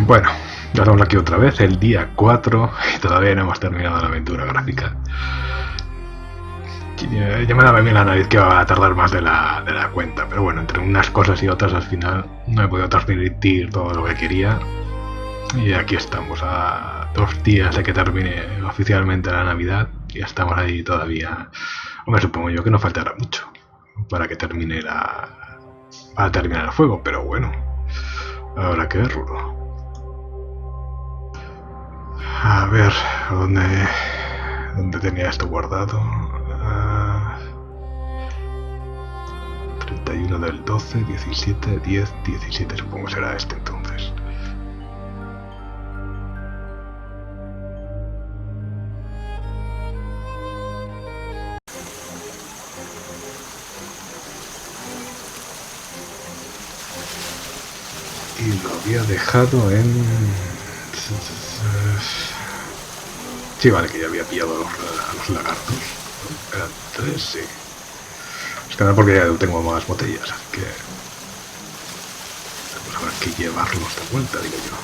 Bueno, ya estamos aquí otra vez, el día 4 y todavía no hemos terminado la aventura gráfica. Ya me daba bien la nariz que va a tardar más de la cuenta, pero bueno, entre unas cosas y otras al final no he podido transmitir todo lo que quería. Y aquí estamos, a 2 días de que termine oficialmente la Navidad, y estamos ahí todavía. Hombre, supongo yo que no faltará mucho para que termine para terminar el juego, pero bueno, habrá que verlo. A ver, ¿dónde tenía esto guardado? 31 del 12, 17, 10, 17, supongo que será este entonces. Y lo había dejado en... Sí, vale, que ya había pillado a los lagartos. Eran 3, sí. Es que no, porque ya tengo más botellas, así que... Pues habrá que llevarlos de vuelta, digo yo.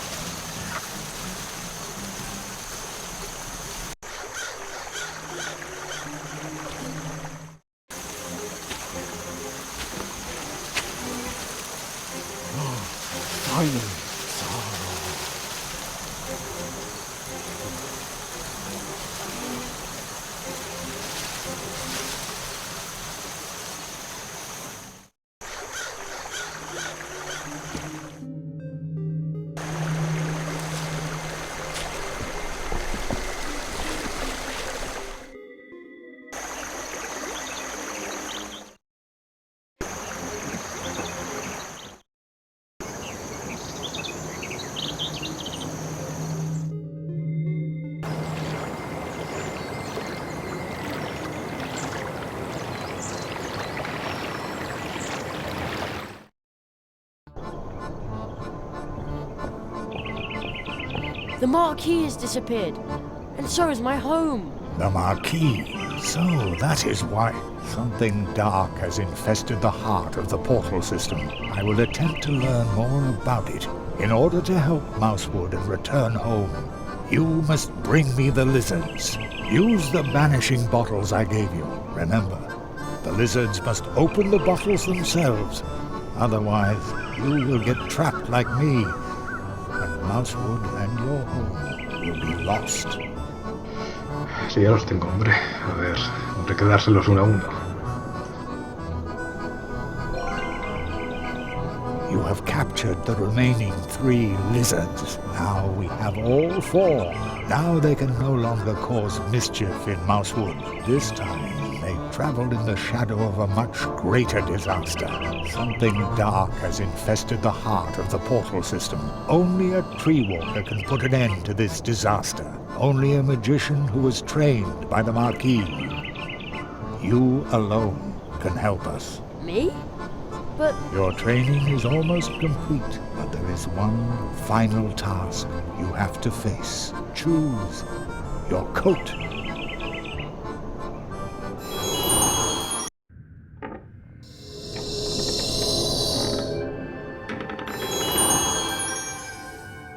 The marquee has disappeared, and so has my home. The marquee. So that is why something dark has infested the heart of the portal system. I will attempt to learn more about it in order to help Mousewood and return home. You must bring me the lizards. Use the banishing bottles I gave you. Remember, the lizards must open the bottles themselves. Otherwise, you will get trapped like me, and Mousewood and your home will be lost. Sí, ya los tengo, hombre. A ver, habrá que dárselos uno a uno. You have captured the remaining 3 lizards. Now we have all 4. Now they can no longer cause mischief in Mousewood. This time they traveled in the shadow of a much greater disaster. Something dark has infested the heart of the portal system. Only a tree walker can put an end to this disaster. Only a magician who was trained by the Marquis. You alone can help us. Me? But Your training is almost complete, but there is one final task you have to face. Choose your coat.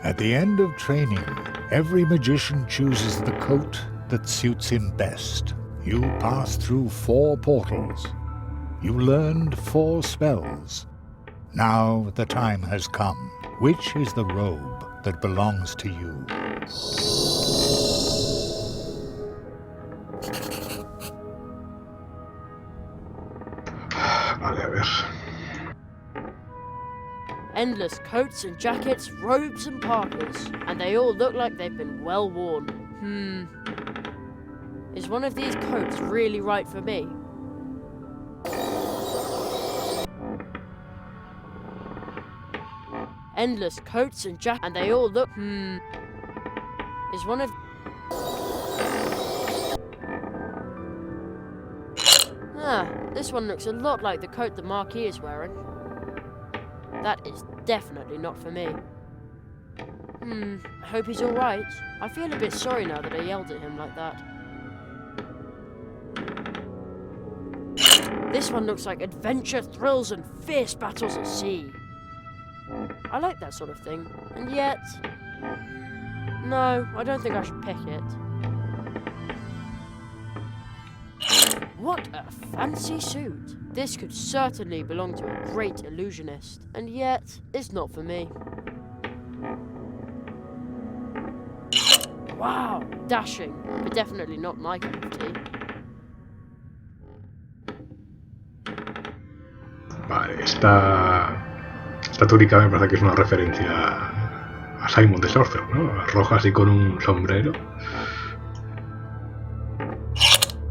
At the end of training, every magician chooses the coat that suits him best. You pass through 4 portals. You learned 4 spells. Now the time has come. Which is the robe that belongs to you? Vale, a ver. endless coats and jackets, robes and parkas, and they all look like they've been well worn. Is one of these coats really right for me? Endless coats and jackets, and they all look, Is one of... This one looks a lot like the coat the Marquis is wearing. That is definitely not for me. I hope he's alright. I feel a bit sorry now that I yelled at him like that. This one looks like adventure, thrills, and fierce battles at sea. I like that sort of thing, and yet... No, I don't think I should pick it. What a fancy suit! This could certainly belong to a great illusionist, and yet, it's not for me. Wow, dashing, but definitely not my cup of tea. Vale, esta túnica me parece que es una referencia a Simon the Sorcerer, ¿no? Roja así con un sombrero.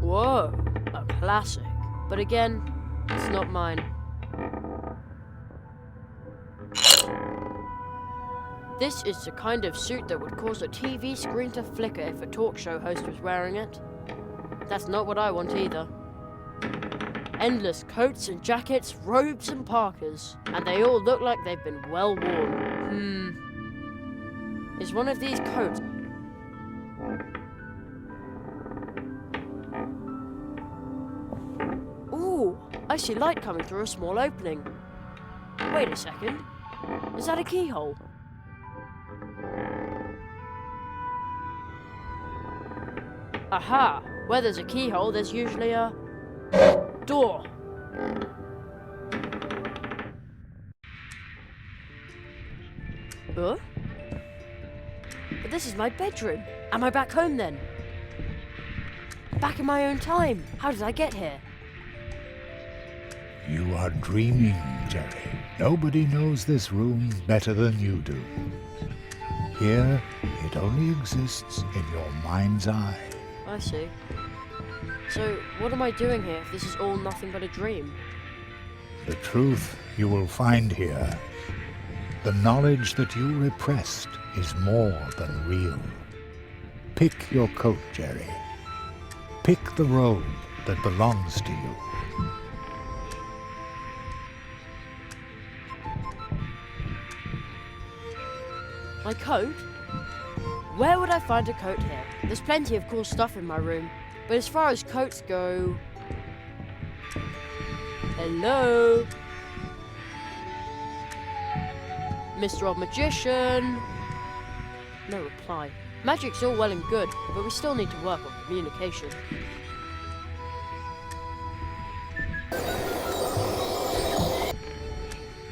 Whoa, a classic. But again, it's not mine. This is the kind of suit that would cause a TV screen to flicker if a talk show host was wearing it. That's not what I want either. Endless coats and jackets, robes and parkas, and they all look like they've been well worn. Is one of these coats... Ooh, I see light coming through a small opening. Wait a second. Is that a keyhole? Aha! Where there's a keyhole, there's usually a... door. Huh? But this is my bedroom. Am I back home then? Back in my own time. How did I get here? You are dreaming, Jerry. Nobody knows this room better than you do. Here, it only exists in your mind's eye. I see. So, what am I doing here if this is all nothing but a dream? The truth you will find here. The knowledge that you repressed is more than real. Pick your coat, Jerry. Pick the robe that belongs to you. My coat? Where would I find a coat here? There's plenty of cool stuff in my room, but as far as coats go... Hello? Mr. Old Magician? No reply. Magic's all well and good, but we still need to work on communication.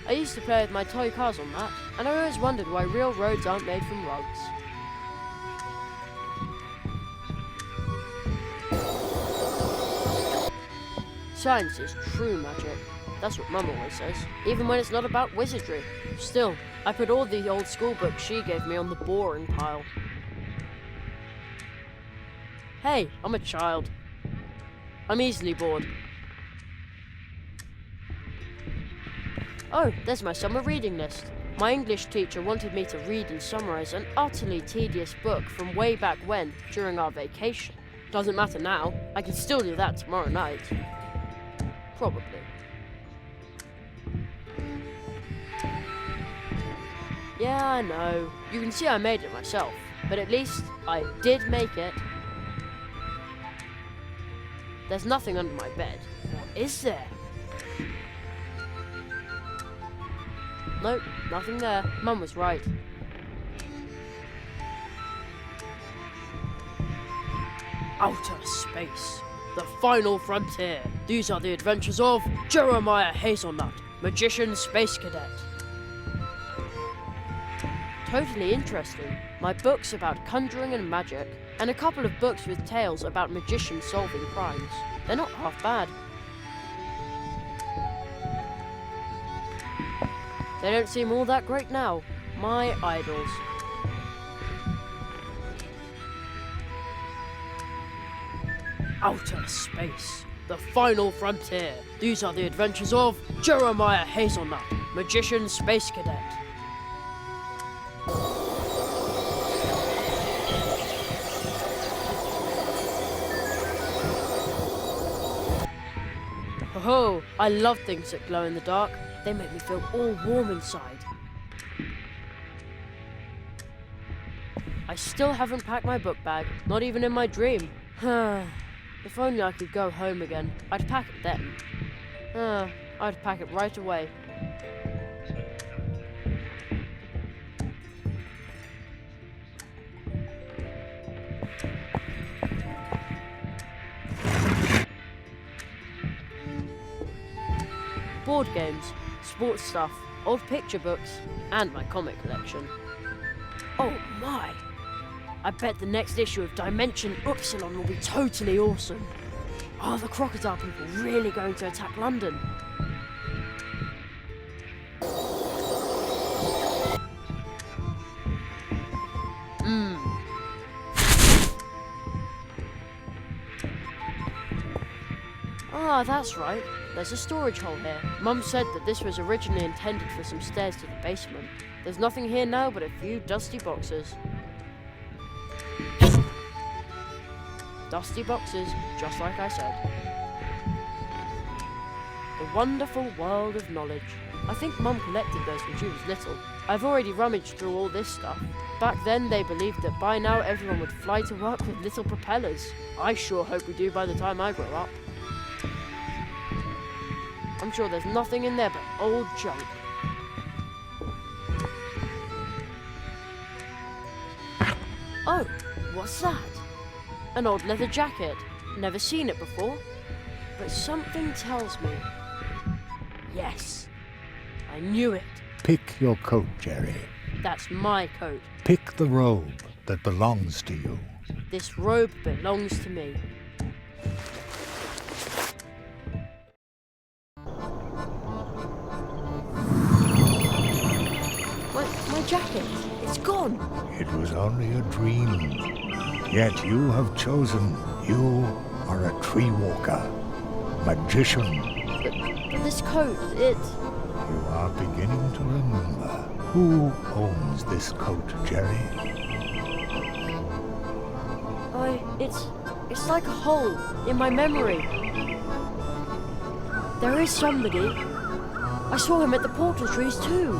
I used to play with my toy cars on that, and I always wondered why real roads aren't made from rugs. Science is true magic. That's what Mum always says, even when it's not about wizardry. Still, I put all the old school books she gave me on the boring pile. Hey, I'm a child. I'm easily bored. Oh, there's my summer reading list. My English teacher wanted me to read and summarize an utterly tedious book from way back when, during our vacation. Doesn't matter now, I can still do that tomorrow night. Probably. Yeah, I know. You can see I made it myself, but at least I did make it. There's nothing under my bed. Or is there? Nope, nothing there. Mum was right. Outer space. The final frontier. These are the adventures of Jeremiah Hazelnut, Magician Space Cadet. Totally interesting. My books about conjuring and magic, and a couple of books with tales about magicians solving crimes. They're not half bad. They don't seem all that great now. My idols. Outer space. The final frontier. These are the adventures of Jeremiah Hazelnut, Magician Space Cadet. Oh, I love things that glow in the dark. They make me feel all warm inside. I still haven't packed my book bag, not even in my dream. If only I could go home again, I'd pack it then. I'd pack it right away. board games, sports stuff, old picture books, and my comic collection. Oh my! I bet the next issue of Dimension Upsilon will be totally awesome. Are the crocodile people really going to attack London? Ah, that's right. There's a storage hole here. Mum said that this was originally intended for some stairs to the basement. There's nothing here now but a few dusty boxes. Dusty boxes, just like I said. The wonderful world of knowledge. I think Mum collected those when she was little. I've already rummaged through all this stuff. Back then they believed that by now everyone would fly to work with little propellers. I sure hope we do by the time I grow up. I'm sure there's nothing in there but old junk. Oh, what's that? An old leather jacket. Never seen it before. But something tells me... Yes, I knew it. Pick your coat, Jerry. That's my coat. Pick the robe that belongs to you. This robe belongs to me. My jacket, it's gone. It was only a dream. Yet you have chosen. You are a tree walker, magician. But this coat, it... You are beginning to remember. Who owns this coat, Jerry? It's like a hole in my memory. There is somebody. I saw him at the portal trees too.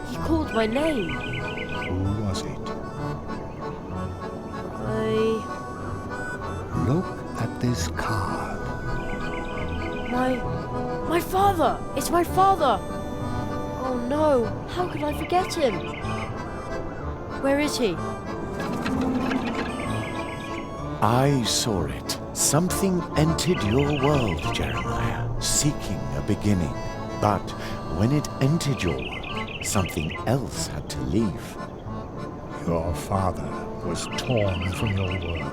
He called my name. Who was it? Look at this card. My father! It's my father! Oh no, how could I forget him? Where is he? I saw it. Something entered your world, Jeremiah, seeking a beginning. But when it entered your world, something else had to leave. Your father was torn from your world,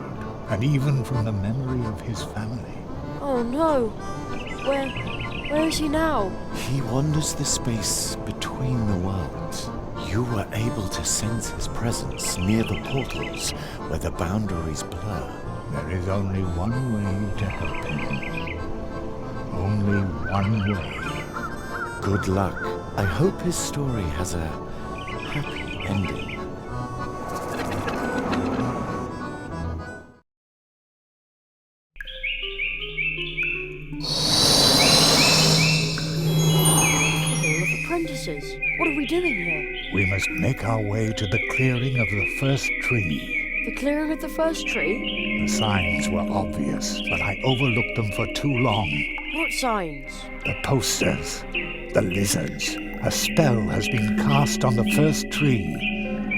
and even from the memory of his family. Oh no! Where is he now? He wanders the space between the worlds. You were able to sense his presence near the portals where the boundaries blur. There is only one way to help him. Only one way. Good luck. I hope his story has a happy ending. Apprentices, what are we doing here? We must make our way to the clearing of the first tree. The clearing of the first tree? The signs were obvious, but I overlooked them for too long. What signs? The posters, the lizards. A spell has been cast on the first tree.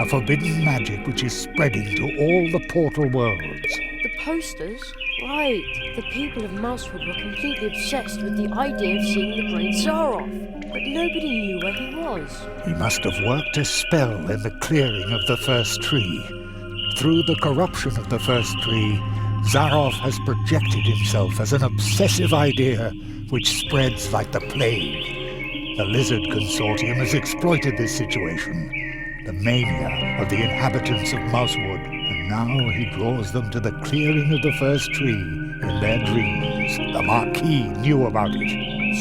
A forbidden magic which is spreading to all the portal worlds. The posters? Right. The people of Mousewood were completely obsessed with the idea of seeing the great Zaroff. But nobody knew where he was. He must have worked a spell in the clearing of the first tree. Through the corruption of the first tree, Zaroff has projected himself as an obsessive idea which spreads like the plague. The Lizard Consortium has exploited this situation, the mania of the inhabitants of Mousewood, and now he draws them to the clearing of the first tree in their dreams. The Marquis knew about it.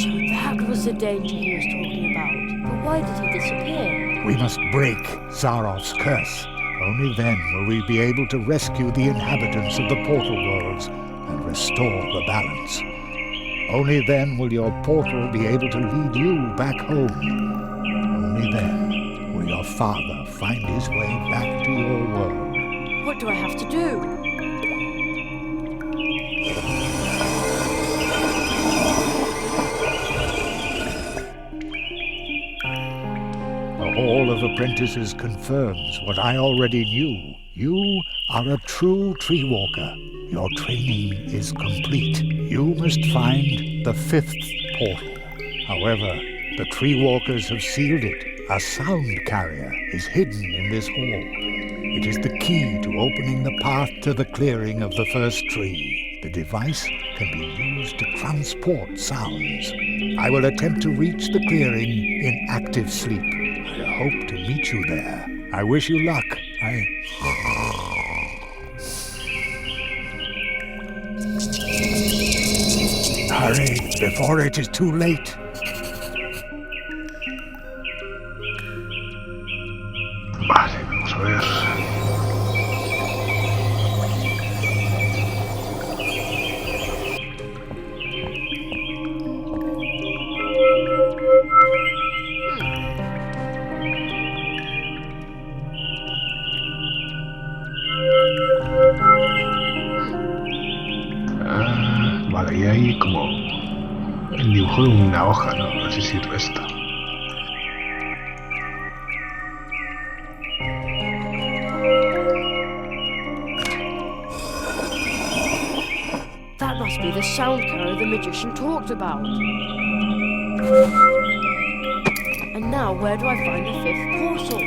So that was the danger he was talking about. But why did he disappear? We must break Zaroff's curse. Only then will we be able to rescue the inhabitants of the portal worlds and restore the balance. Only then will your portal be able to lead you back home. Only then will your father find his way back to your world. What do I have to do? The Hall of Apprentices confirms what I already knew. You are a true tree walker. Your training is complete. You must find the fifth portal. However, the tree walkers have sealed it. A sound carrier is hidden in this hall. It is the key to opening the path to the clearing of the first tree. The device can be used to transport sounds. I will attempt to reach the clearing in active sleep. I hope to meet you there. I wish you luck. Hurry, before it is too late. Vale, vamos a ver. Vale, y hay como el dibujo de una hoja, ¿no? No sé si sirve esto. That must be the sound carrier the magician talked about. And now, where do I find the fifth portal?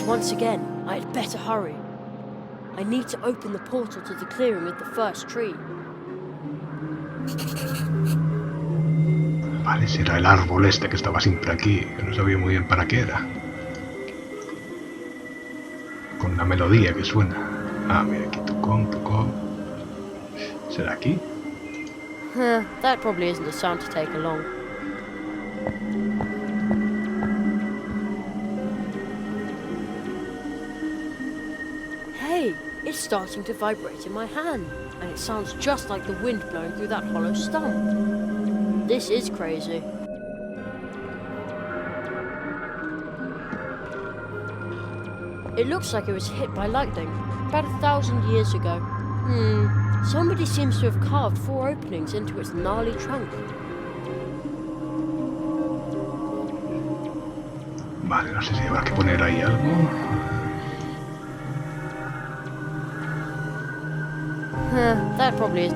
Once again, I had better hurry. I need to open the portal to the clearing of the first tree. Vale, será el árbol este que estaba siempre aquí, que no sabía muy bien para qué era. Con una melodía que suena. Ah, mira, aquí tucón. ¿Será aquí? That probably isn't a sound to take along. It's starting to vibrate in my hand, and it sounds just like the wind blowing through that hollow stump. This is crazy. It looks like it was hit by lightning, about 1,000 years ago. Somebody seems to have carved 4 openings into its gnarly trunk. Vale, no sé si habrá que poner ahí algo. That probably is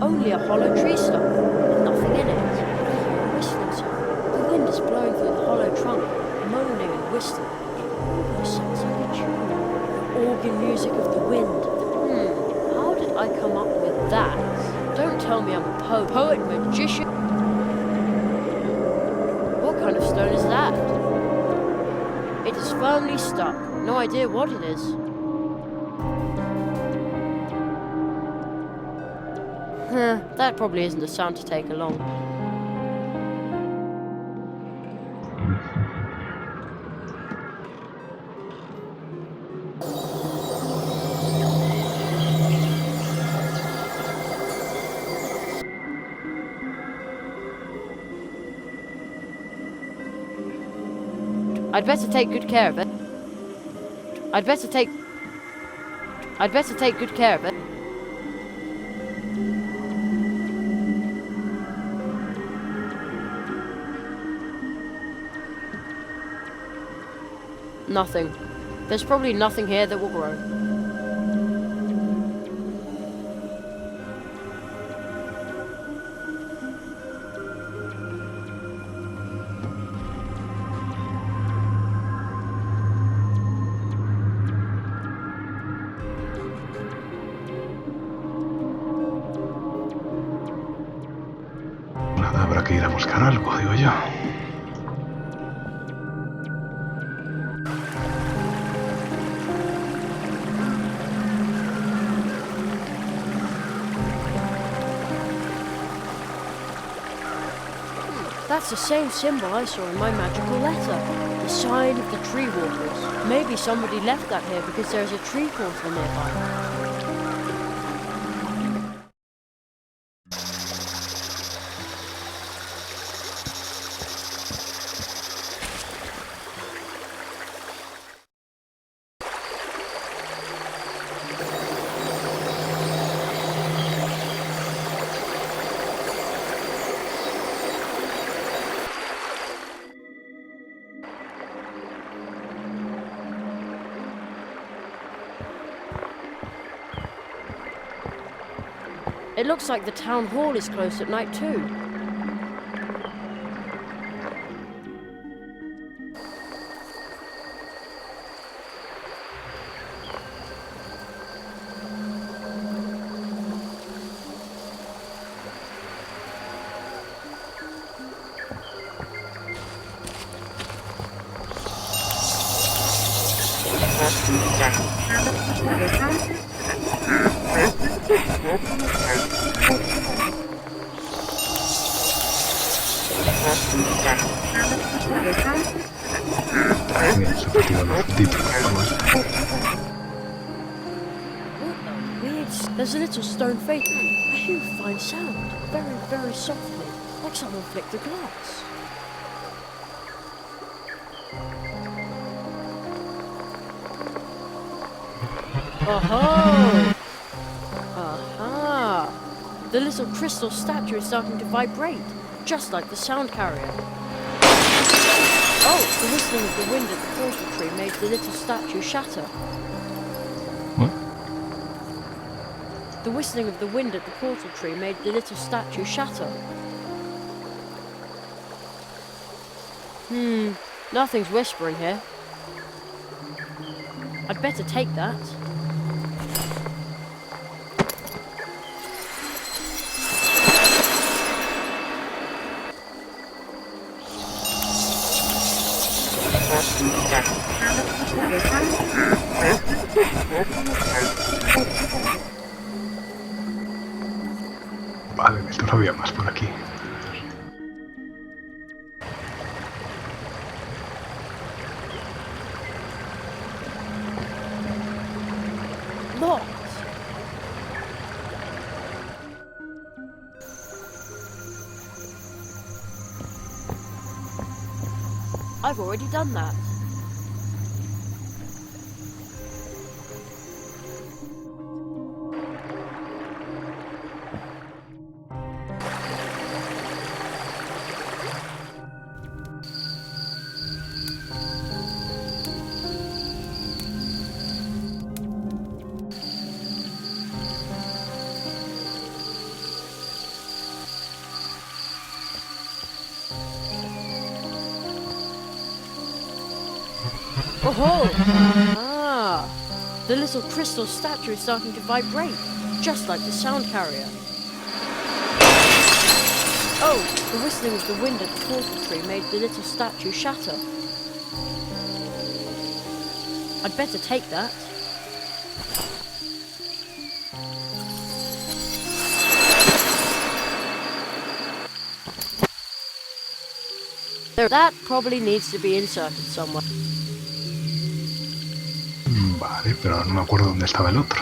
only a hollow tree stump, and nothing in it. But I hear a whistling sound. The wind is blowing through the hollow trunk, moaning and whistling. It sounds like a tune. The organ music of the wind. How did I come up with that? Don't tell me I'm a poet, magician. What kind of stone is that? It is firmly stuck. No idea what it is. That probably isn't a sound to take along. I'd better take good care of it. I'd better take good care of it. Nothing. There's probably nothing here that will grow. Nada, habrá que ir a buscar algo, digo yo. That's the same symbol I saw in my magical letter. The sign of the tree walkers. Maybe somebody left that here because there's a tree portal nearby. It looks like the town hall is closed at night too. Bien, se retiran los títulos. What a weird... There's a little stone face. I hear a fine sound. Very, very softly. Like someone flicked the glass. Oh! Aha! The little crystal statue is starting to vibrate, just like the sound carrier. Oh, the whistling of the wind at the portal tree made the little statue shatter. What? The whistling of the wind at the portal tree made the little statue shatter. Nothing's whispering here. I'd better take that. Vale, esto no había más por aquí. Locked. I've already done that. Oh! Ah! The little crystal statue is starting to vibrate, just like the sound carrier. Oh! The whistling of the wind at the portal tree made the little statue shatter. I'd better take that. That probably needs to be inserted somewhere. Vale, pero no me acuerdo dónde estaba el otro.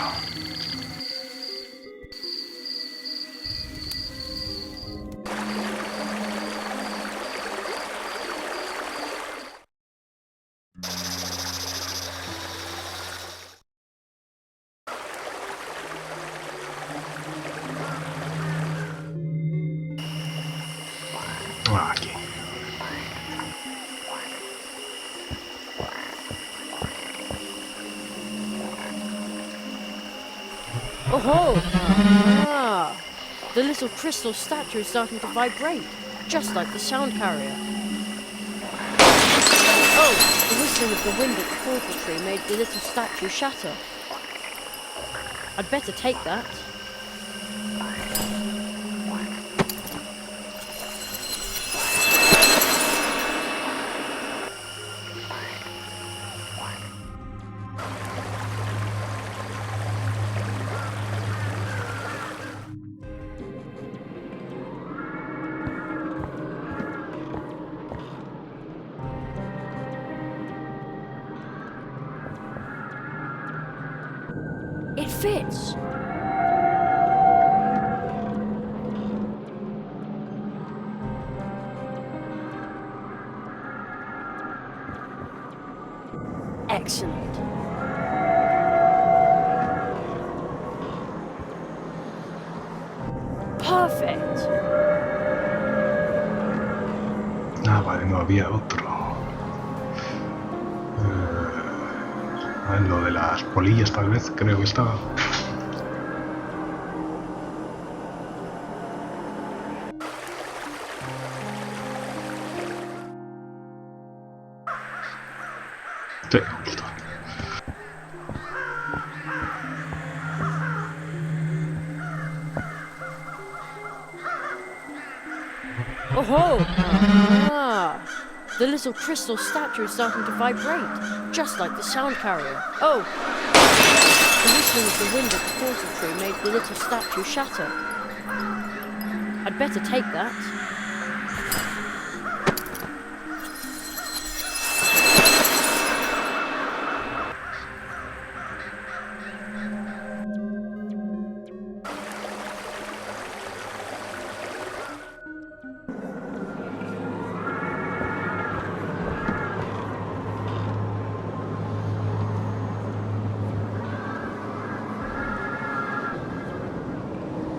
Ah, aquí. Oh! Ah! The little crystal statue is starting to vibrate, just like the sound carrier. Oh! The whistling of the wind at the portal tree made the little statue shatter. I'd better take that. It fits! Excellent. Perfect. Ah, vale, no había otro. Lo de las polillas tal vez, creo que estaba. Sí, justo. Oh! Ah! The little crystal statue is starting to vibrate, just like the sound carrier. Oh! The whistling of the wind at the portal tree made the little statue shatter. I'd better take that.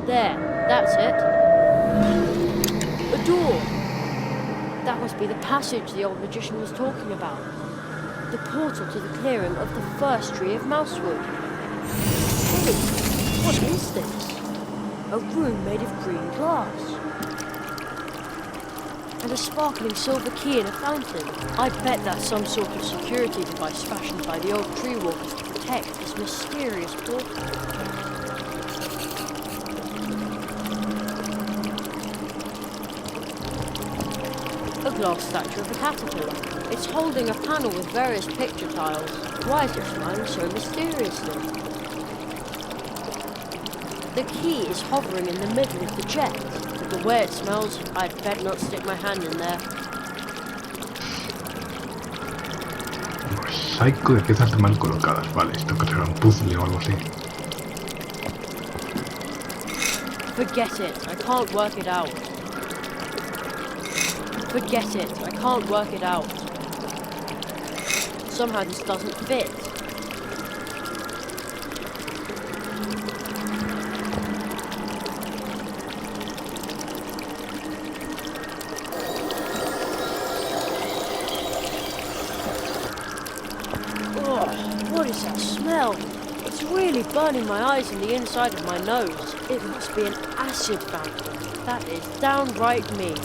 There, that's it. A door! That must be the passage the old magician was talking about. The portal to the clearing of the first tree of Mousewood. Hey, what is this? A room made of green glass. And a sparkling silver key in a fountain. I bet that's some sort of security device fashioned by the old tree walkers to protect this mysterious portal. A glass statue of a caterpillar. It's holding a panel with various picture tiles. Why is it smiling so mysteriously? The key is hovering in the middle of the jet. But the way it smells, I'd bet not stick my hand in there. Mosaico de piezas mal colocadas. Vale, esto que será un puzzle o algo así. Forget it, I can't work it out. Forget it, I can't work it out. Somehow this doesn't fit. Oh, what is that smell? It's really burning my eyes and the inside of my nose. It must be an acid fountain. That is downright mean.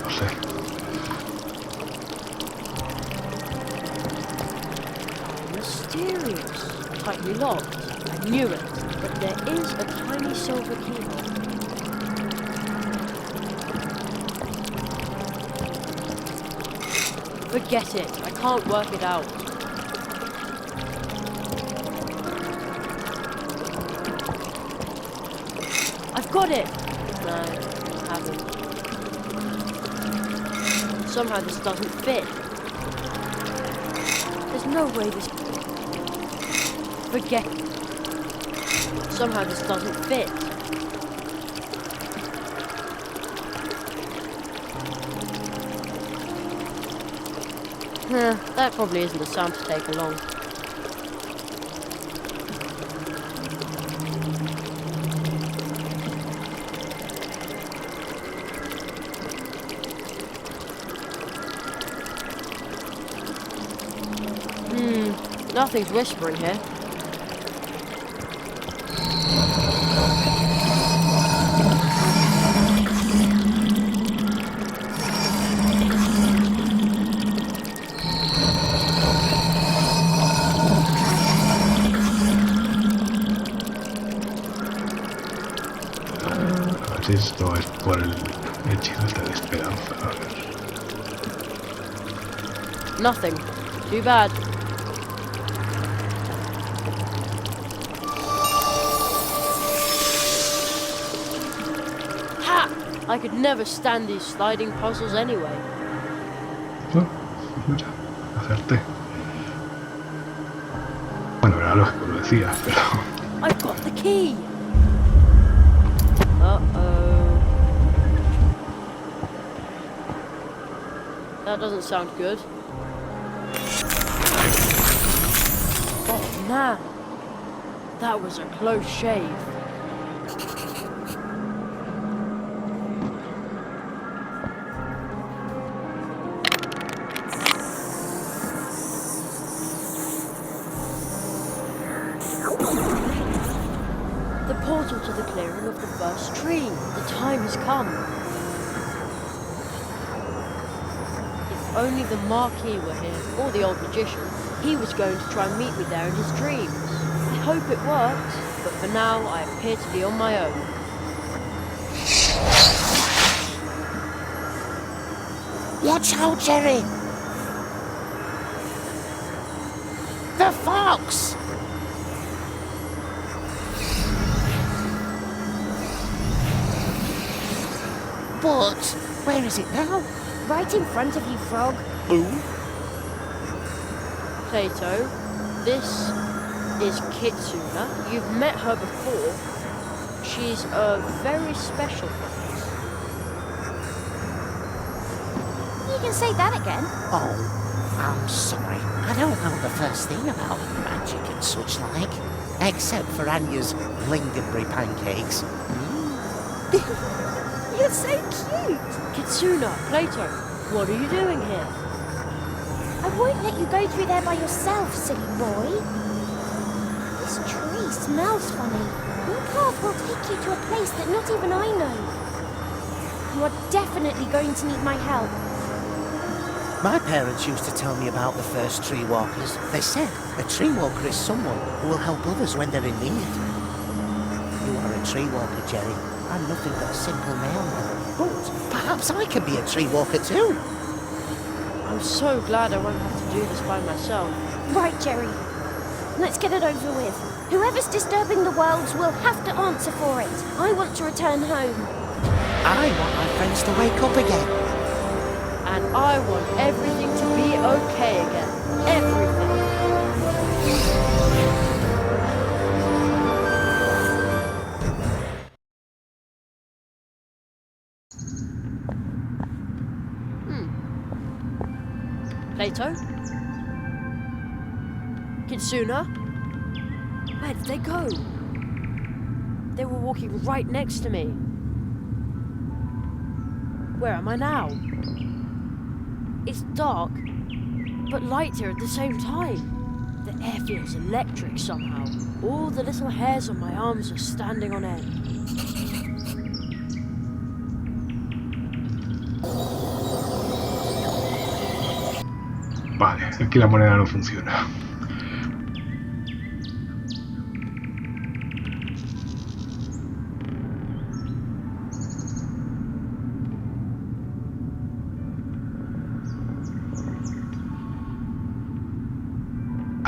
No sé. How mysterious. Tightly locked. I knew it. But there is a tiny silver keyhole. Forget it. I can't work it out. I've got it! No, I haven't. Somehow this doesn't fit. There's no way this... Forget... Somehow this doesn't fit. That probably isn't a sound to take along. Nothing's whispering here. A ver si esto es por el hechizo este de esperanza. A ver. Nothing. Too bad. Ha! I could never stand these sliding puzzles anyway. No, mira, acerté. Bueno, era lógico, lo decía, pero... I've got the key! Uh-oh. That doesn't sound good. Oh man, that was a close shave. The portal to the clearing of the first tree. The time has come. If only the Marquis were here, or the old magician. He was going to try and meet me there in his dreams. I hope it works, but for now I appear to be on my own. Watch out, Jerry! The fox! But where is it now? Right in front of you, Frog. Ooh. Plato, this is Kitsuna. You've met her before. She's a very special fox. You can say that again. Oh, I'm sorry. I don't know the first thing about magic and such like, except for Anya's lingonberry pancakes. You're so cute. Kitsuna, Plato, what are you doing here? I won't let you go through there by yourself, silly boy. This tree smells funny. Your path will take you to a place that not even I know. You are definitely going to need my help. My parents used to tell me about the first tree walkers. They said a tree walker is someone who will help others when they're in need. You are a tree walker, Jerry. I'm nothing but a simple mailman. But perhaps I can be a tree walker too. I'm so glad I won't have to do this by myself. Right, Jerry. Let's get it over with. Whoever's disturbing the worlds will have to answer for it. I want to return home. I want my friends to wake up again. And I want everything to be okay again. Everything. Plato? Kitsuna? Where did they go? They were walking right next to me. Where am I now? It's dark, but light here at the same time. The air feels electric somehow. All the little hairs on my arms are standing on end. Vale, aquí la moneda no funciona.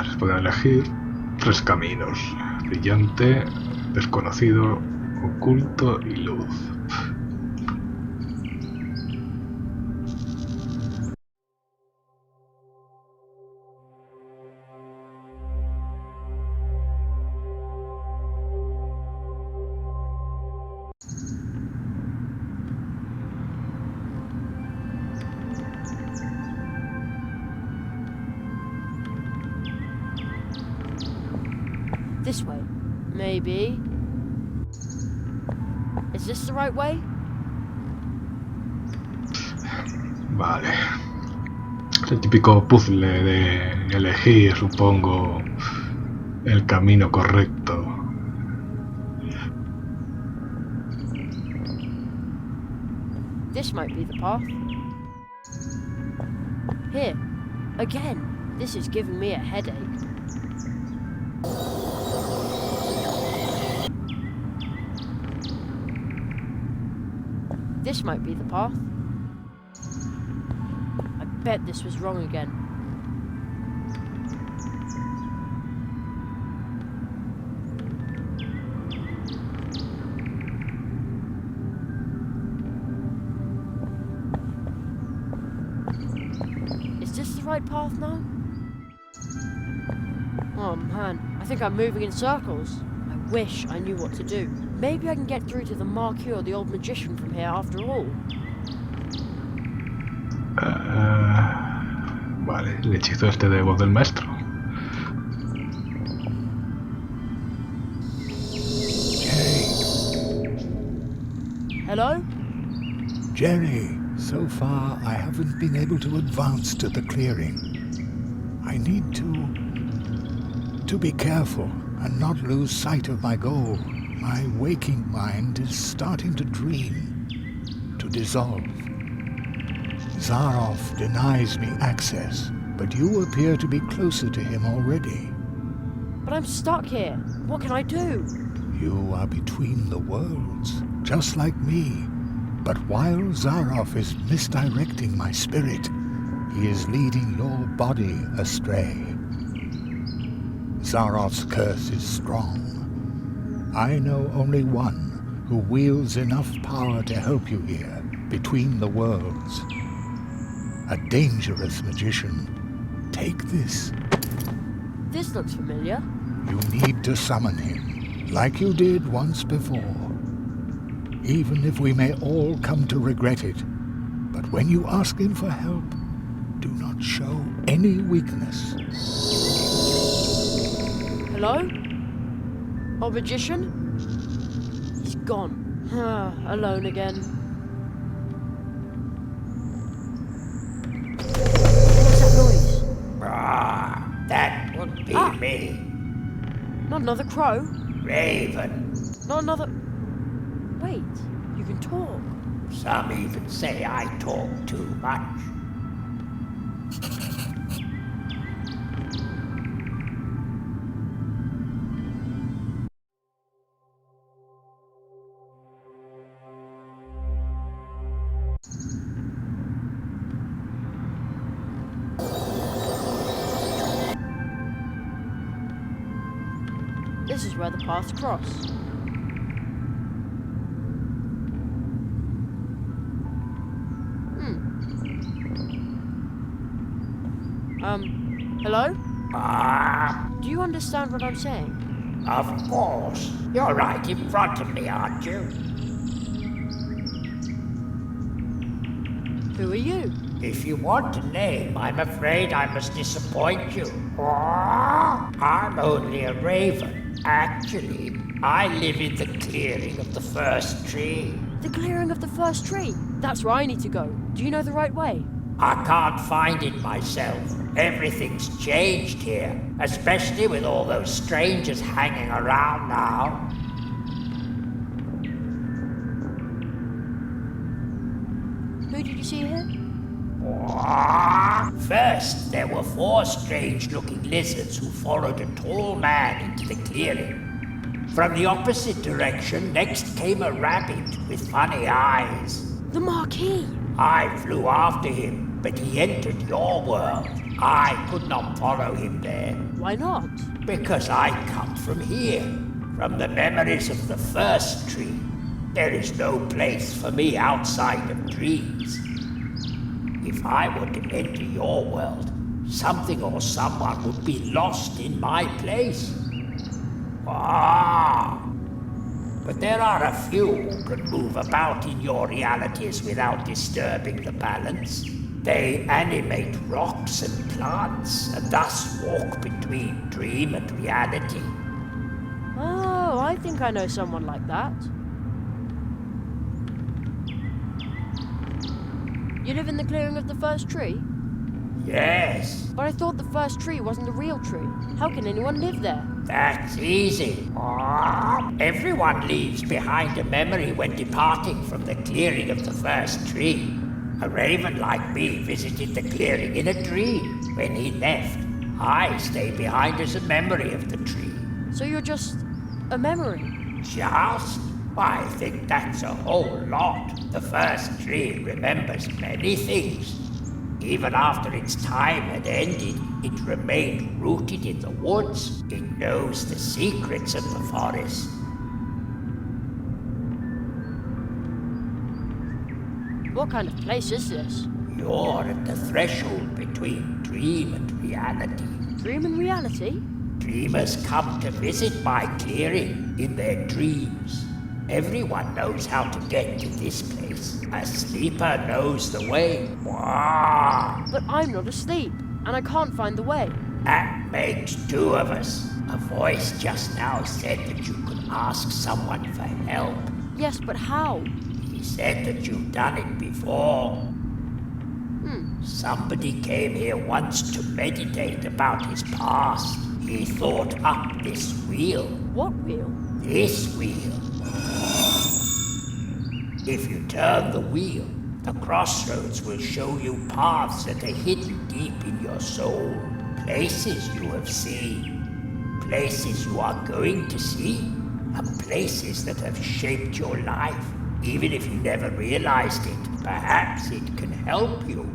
Se pueden elegir 3 caminos: brillante, desconocido, oculto y luz. This way, maybe. Is this the right way? Vale. Es el típico puzzle de elegir, supongo, el camino correcto. This might be the path. Here, again. This is giving me a headache. This might be the path. I bet this was wrong again. Is this the right path now? Oh man, I think I'm moving in circles. I wish I knew what to do. Maybe I can get through to the Marquis or the old magician from here after all. Vale, el hechizo este de voz del maestro. Hello? Jerry, so far I haven't been able to advance to the clearing. I need to be careful and not lose sight of my goal. My waking mind is starting to dream, to dissolve. Zaroff denies me access, but you appear to be closer to him already. But I'm stuck here. What can I do? You are between the worlds, just like me. But while Zaroff is misdirecting my spirit, he is leading your body astray. Zaroff's curse is strong. I know only one who wields enough power to help you here, between the worlds. A dangerous magician. Take this. This looks familiar. You need to summon him, like you did once before. Even if we may all come to regret it, but when you ask him for help, do not show any weakness. Hello? Oh, magician? He's gone. Alone again. What's that noise? That would be me, Not another crow. Raven. Not another... Wait, you can talk. Some even say I talk too much. This is where the paths cross. Hello? Do you understand what I'm saying? Of course. You're right in front of me, aren't you? Who are you? If you want a name, I'm afraid I must disappoint you. I'm only a raven. Actually, I live in the clearing of the first tree. The clearing of the first tree. That's where I need to go. Do you know the right way? I can't find it myself. Everything's changed here, especially with all those strangers hanging around now. Who did you see here? First, there were 4 strange-looking lizards who followed a tall man into the clearing. From the opposite direction, next came a rabbit with funny eyes. The Marquis! I flew after him, but he entered your world. I could not follow him there. Why not? Because I come from here, from the memories of the first tree. There is no place for me outside of trees. If I were to enter your world, something or someone would be lost in my place. But there are a few who can move about in your realities without disturbing the balance. They animate rocks and plants, and thus walk between dream and reality. Oh, I think I know someone like that. You live in the clearing of the first tree? Yes, But I thought the first tree wasn't a real tree. How can anyone live there? that's easy. Everyone leaves behind a memory when departing from the clearing of the first tree. A raven like me visited the clearing in a dream. When he left, I stay behind as a memory of the tree. So you're just a memory? Just? I think that's a whole lot. The first tree remembers many things. Even after its time had ended, it remained rooted in the woods. It knows the secrets of the forest. What kind of place is this? You're at the threshold between dream and reality. Dream and reality? Dreamers come to visit my clearing in their dreams. Everyone knows how to get to this place. A sleeper knows the way. But I'm not asleep, and I can't find the way. That makes 2 of us. A voice just now said that you could ask someone for help. Yes, but how? He said that you've done it before. Somebody came here once to meditate about his past. He He thought up this wheel. What wheel? This wheel. If you turn the wheel, the crossroads will show you paths that are hidden deep in your soul. Places you have seen. Places you are going to see. And places that have shaped your life. Even if you never realized it, perhaps it can help you.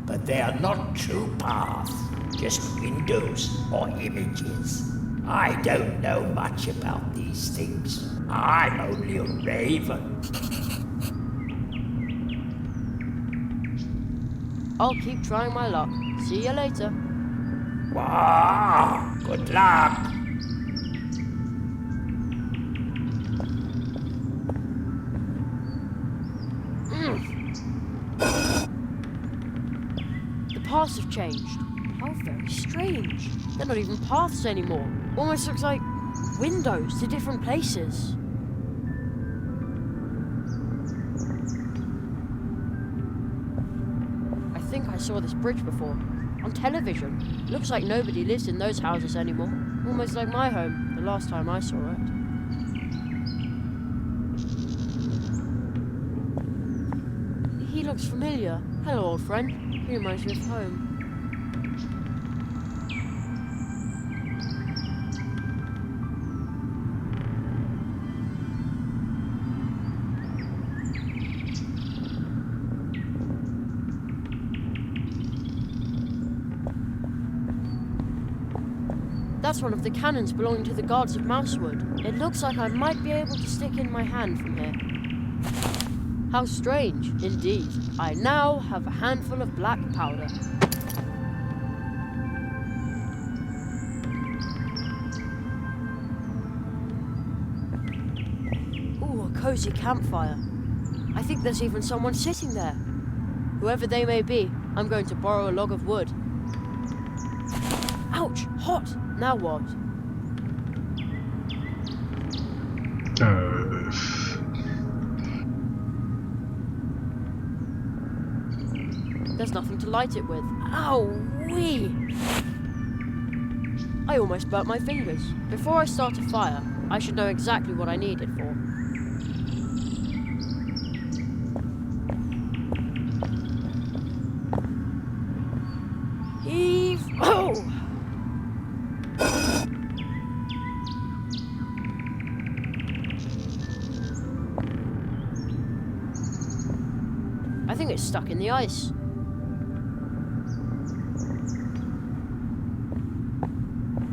But they are not true paths, just windows or images. I don't know much about these things. I'm only a raven. I'll keep trying my luck. See you later. Wow, good luck. The paths have changed. How very strange. They're not even paths anymore. Almost looks like windows to different places. I think I saw this bridge before. On television. Looks like nobody lives in those houses anymore. Almost like my home, the last time I saw it. He looks familiar. Hello, old friend. He reminds me of home. That's one of the cannons belonging to the guards of Mousewood. It looks like I might be able to stick in my hand from here. How strange, indeed. I now have a handful of black powder. Ooh, a cozy campfire. I think there's even someone sitting there. Whoever they may be, I'm going to borrow a log of wood. Ouch! Hot! Now what? There's nothing to light it with. Ow-wee! I almost burnt my fingers. Before I start a fire, I should know exactly what I need it for. Heave! Oh! I think it's stuck in the ice.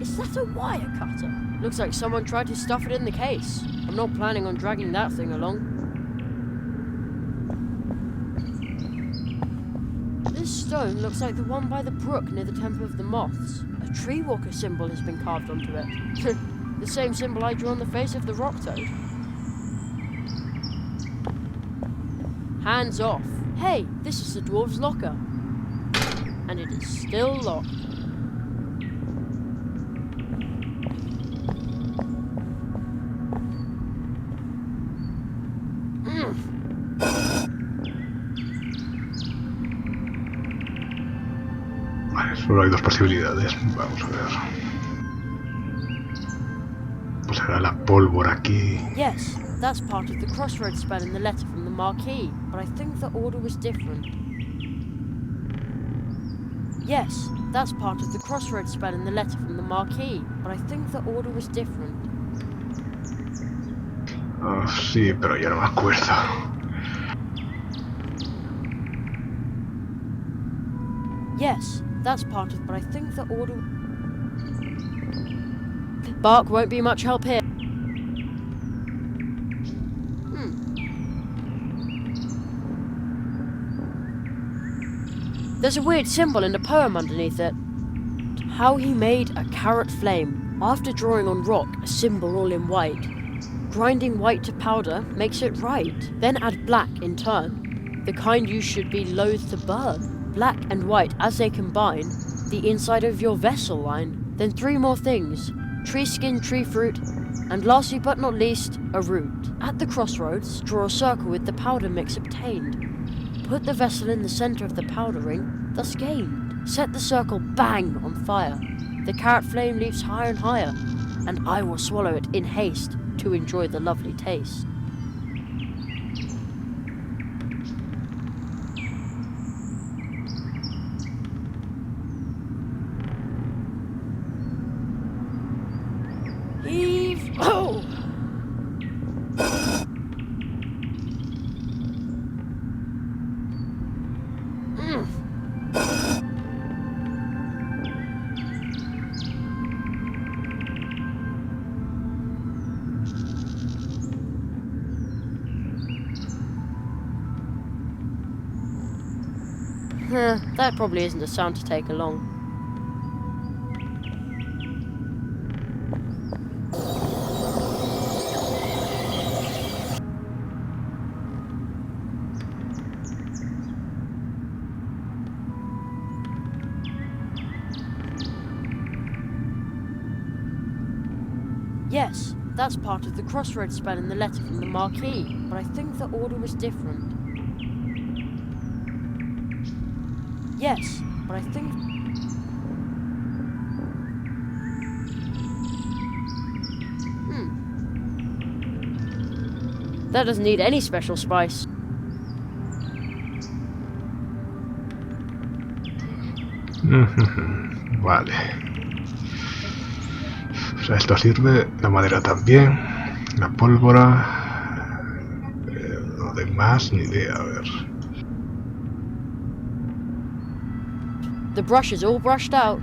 Is that a wire cutter? Looks like someone tried to stuff it in the case. I'm not planning on dragging that thing along. This stone looks like the one by the brook near the Temple of the Moths. A tree walker symbol has been carved onto it. The same symbol I drew on the face of the rock toad. Hands off. Hey, this is the dwarves' locker. And it is still locked. Vale, solo hay dos posibilidades. Vamos a ver. Pues será la pólvora aquí. Yes, that's part of the crossroads spell in the letter from the Marquis, but I think the order was different. Yes, that's part of the crossroads spell in the letter from the Marquis, but I think the order was different. Oh, sí, pero ya no me acuerdo. Yes, that's part of, but I think the order... Bark won't be much help here. There's a weird symbol in the poem underneath it. How he made a carrot flame, after drawing on rock a symbol all in white. Grinding white to powder makes it right, then add black in turn, the kind you should be loath to burn. Black and white as they combine, the inside of your vessel line. Then 3 more things, tree skin, tree fruit, and lastly but not least, a root. At the crossroads, draw a circle with the powder mix obtained. Put the vessel in the center of the powder ring, thus gained. Set the circle bang on fire. The carrot flame leaps higher and higher, and I will swallow it in haste to enjoy the lovely taste. Heave! Oh! That probably isn't a sound to take along. Yes, that's part of the crossroads spell in the letter from the Marquis, but I think the order was different. Yes, but I think... That doesn't need any special spice. Vale. O sea, esto sirve, la madera también, la pólvora... lo demás, ni idea, a ver... The brush is all brushed out.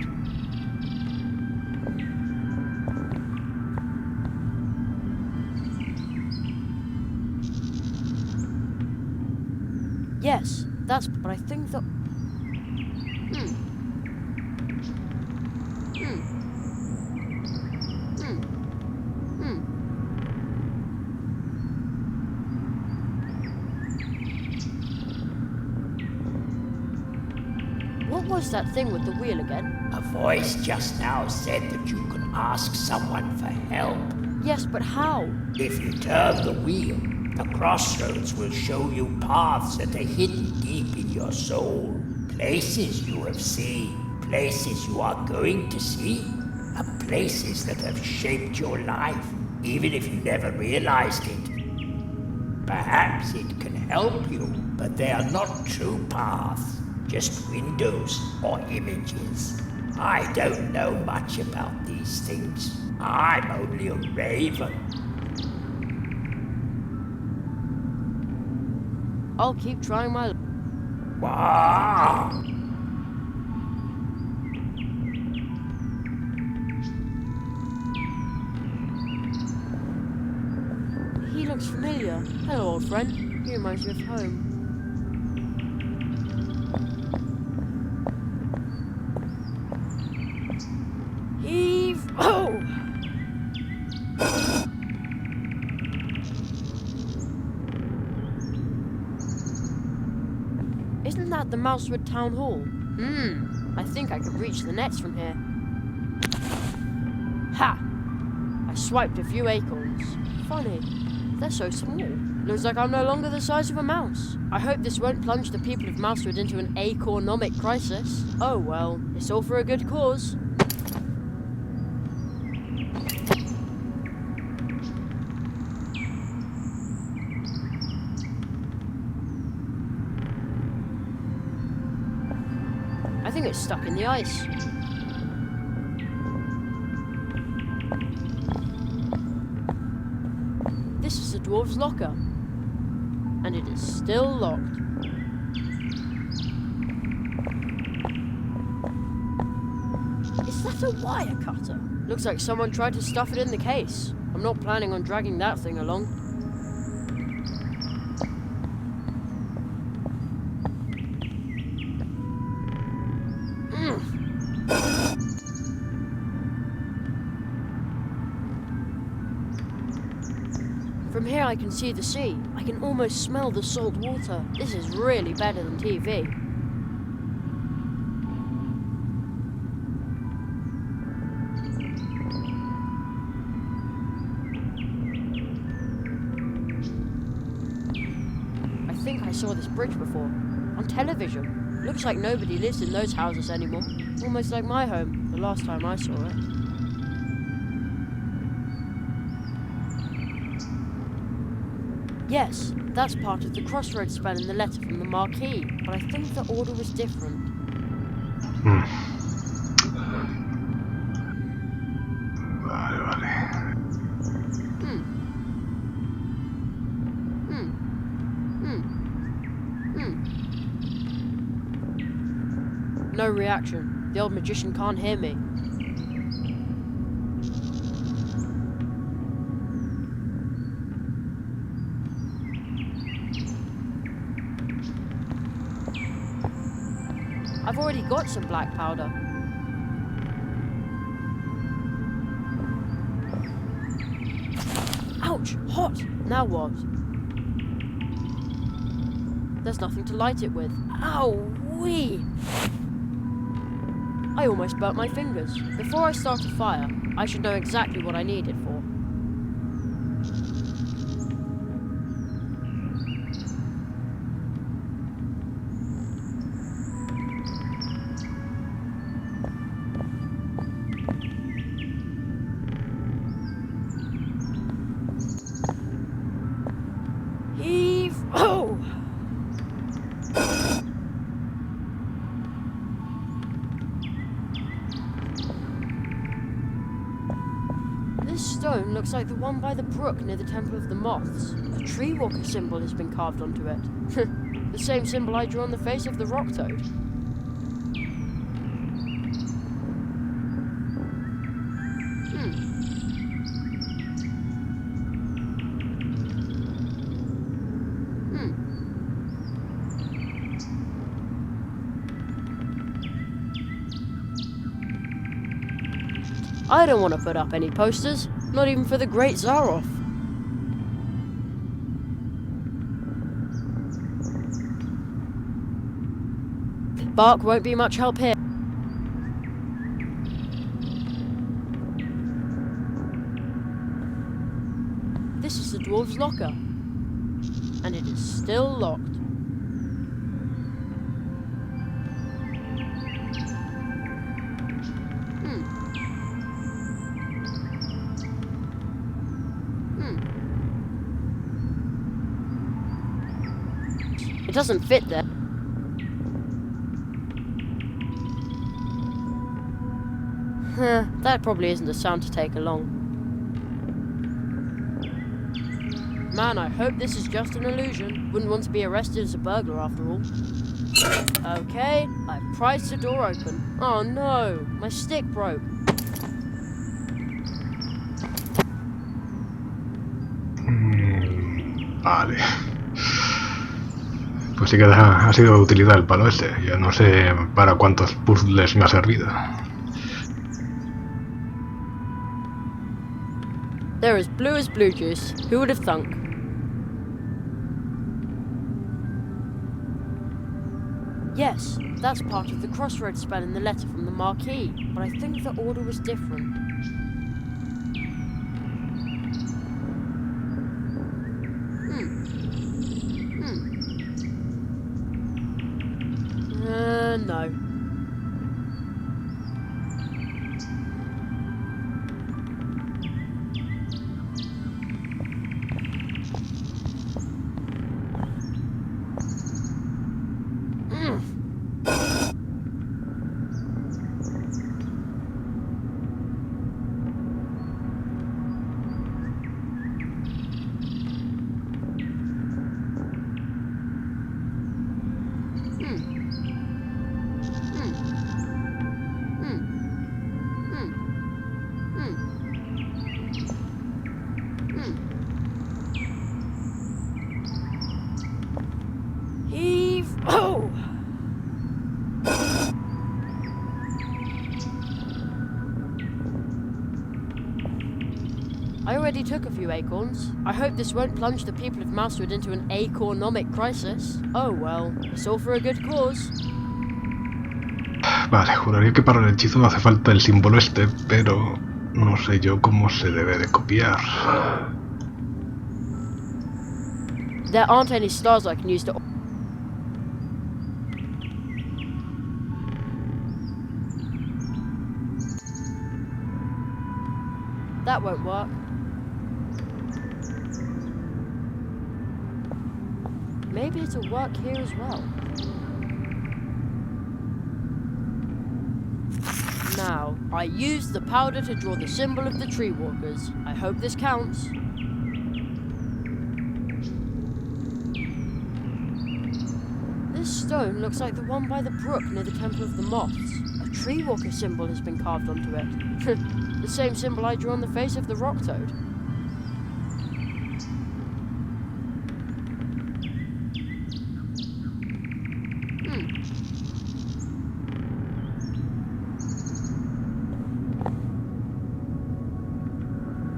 Yes, that's... but I think that... What was that thing with the wheel again? A voice just now said that you could ask someone for help. Yes, but how? If you turn the wheel, the crossroads will show you paths that are hidden deep in your soul. Places you have seen, places you are going to see, and places that have shaped your life, even if you never realized it. Perhaps it can help you, but they are not true paths. Just windows or images. I don't know much about these things. I'm only a raven. I'll keep trying my... Wow! He looks familiar. Hello, old friend. He reminds me of home. Heave! Oh! Isn't that the Mousewood Town Hall? I think I could reach the nets from here. Ha! I swiped a few acorns. Funny, they're so small. Looks like I'm no longer the size of a mouse. I hope this won't plunge the people of Mousewood into an acornomic crisis. Oh well, it's all for a good cause. I think it's stuck in the ice. This is the dwarf's locker, and it is still locked. Is that a wire cutter? Looks like someone tried to stuff it in the case. I'm not planning on dragging that thing along. From here I can see the sea. I can almost smell the salt water. This is really better than TV. I think I saw this bridge before. On television. Looks like nobody lives in those houses anymore. Almost like my home. the last time I saw it. Yes, that's part of the crossroads spell in the letter from the Marquis, but I think the order was different. Vale, vale. No reaction. The old magician can't hear me. I've already got some black powder. Ouch! Hot! Now what? There's nothing to light it with. Ow-wee! I almost burnt my fingers. Before I start a fire, I should know exactly what I need it for. Heave! Oh! This stone looks like the one by the brook near the Temple of the Moths. A tree walker symbol has been carved onto it. The same symbol I drew on the face of the rock toad. I don't want to put up any posters, not even for the Great Zaroff. Bark won't be much help here. This is the dwarves' locker, and it is still locked. It doesn't fit there. That probably isn't a sound to take along. Man, I hope this is just an illusion. Wouldn't want to be arrested as a burglar after all. Okay, I've prized the door open. Oh no, my stick broke. Vale. Pues sí que ha sido de utilidad el palo ese. Ya no sé para cuántos puzzles me ha servido. They're as blue juice. Who would have thunk? Yes, that's part of the crossroads spell in the letter from the Marquis, but I think the order was different. No. Heave! Oh! I already took a few acorns. I hope this won't plunge the people of Mousewood into an acornomic crisis. Oh well, it's all for a good cause. Vale, juraría que para el hechizo hace falta el símbolo este, pero no sé yo cómo se debe de copiar. There aren't any stars I can use to... That won't work. Maybe it'll work here as well. Now, I used the powder to draw the symbol of the tree walkers. I hope this counts. This stone looks like the one by the brook near the Temple of the Moths. A tree walker symbol has been carved onto it. The same symbol I drew on the face of the rock toad.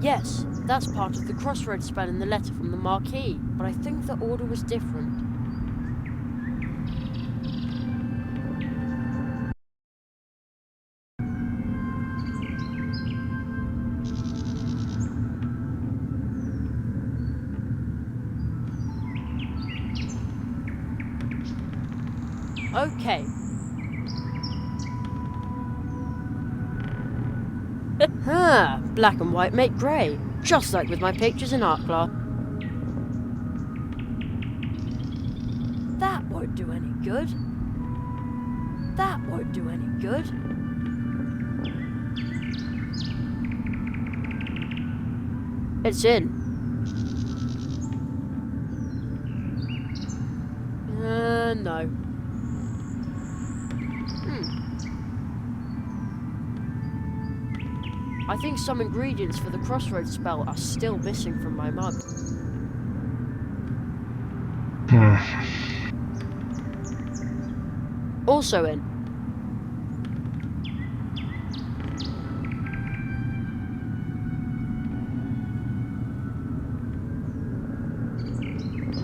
Yes, that's part of the crossroads spell in the letter from the Marquis, but I think the order was different. Okay. Black and white make grey, just like with my pictures in art class. That won't do any good. That won't do any good. It's in. No. I think some ingredients for the crossroads spell are still missing from my mug. Also in.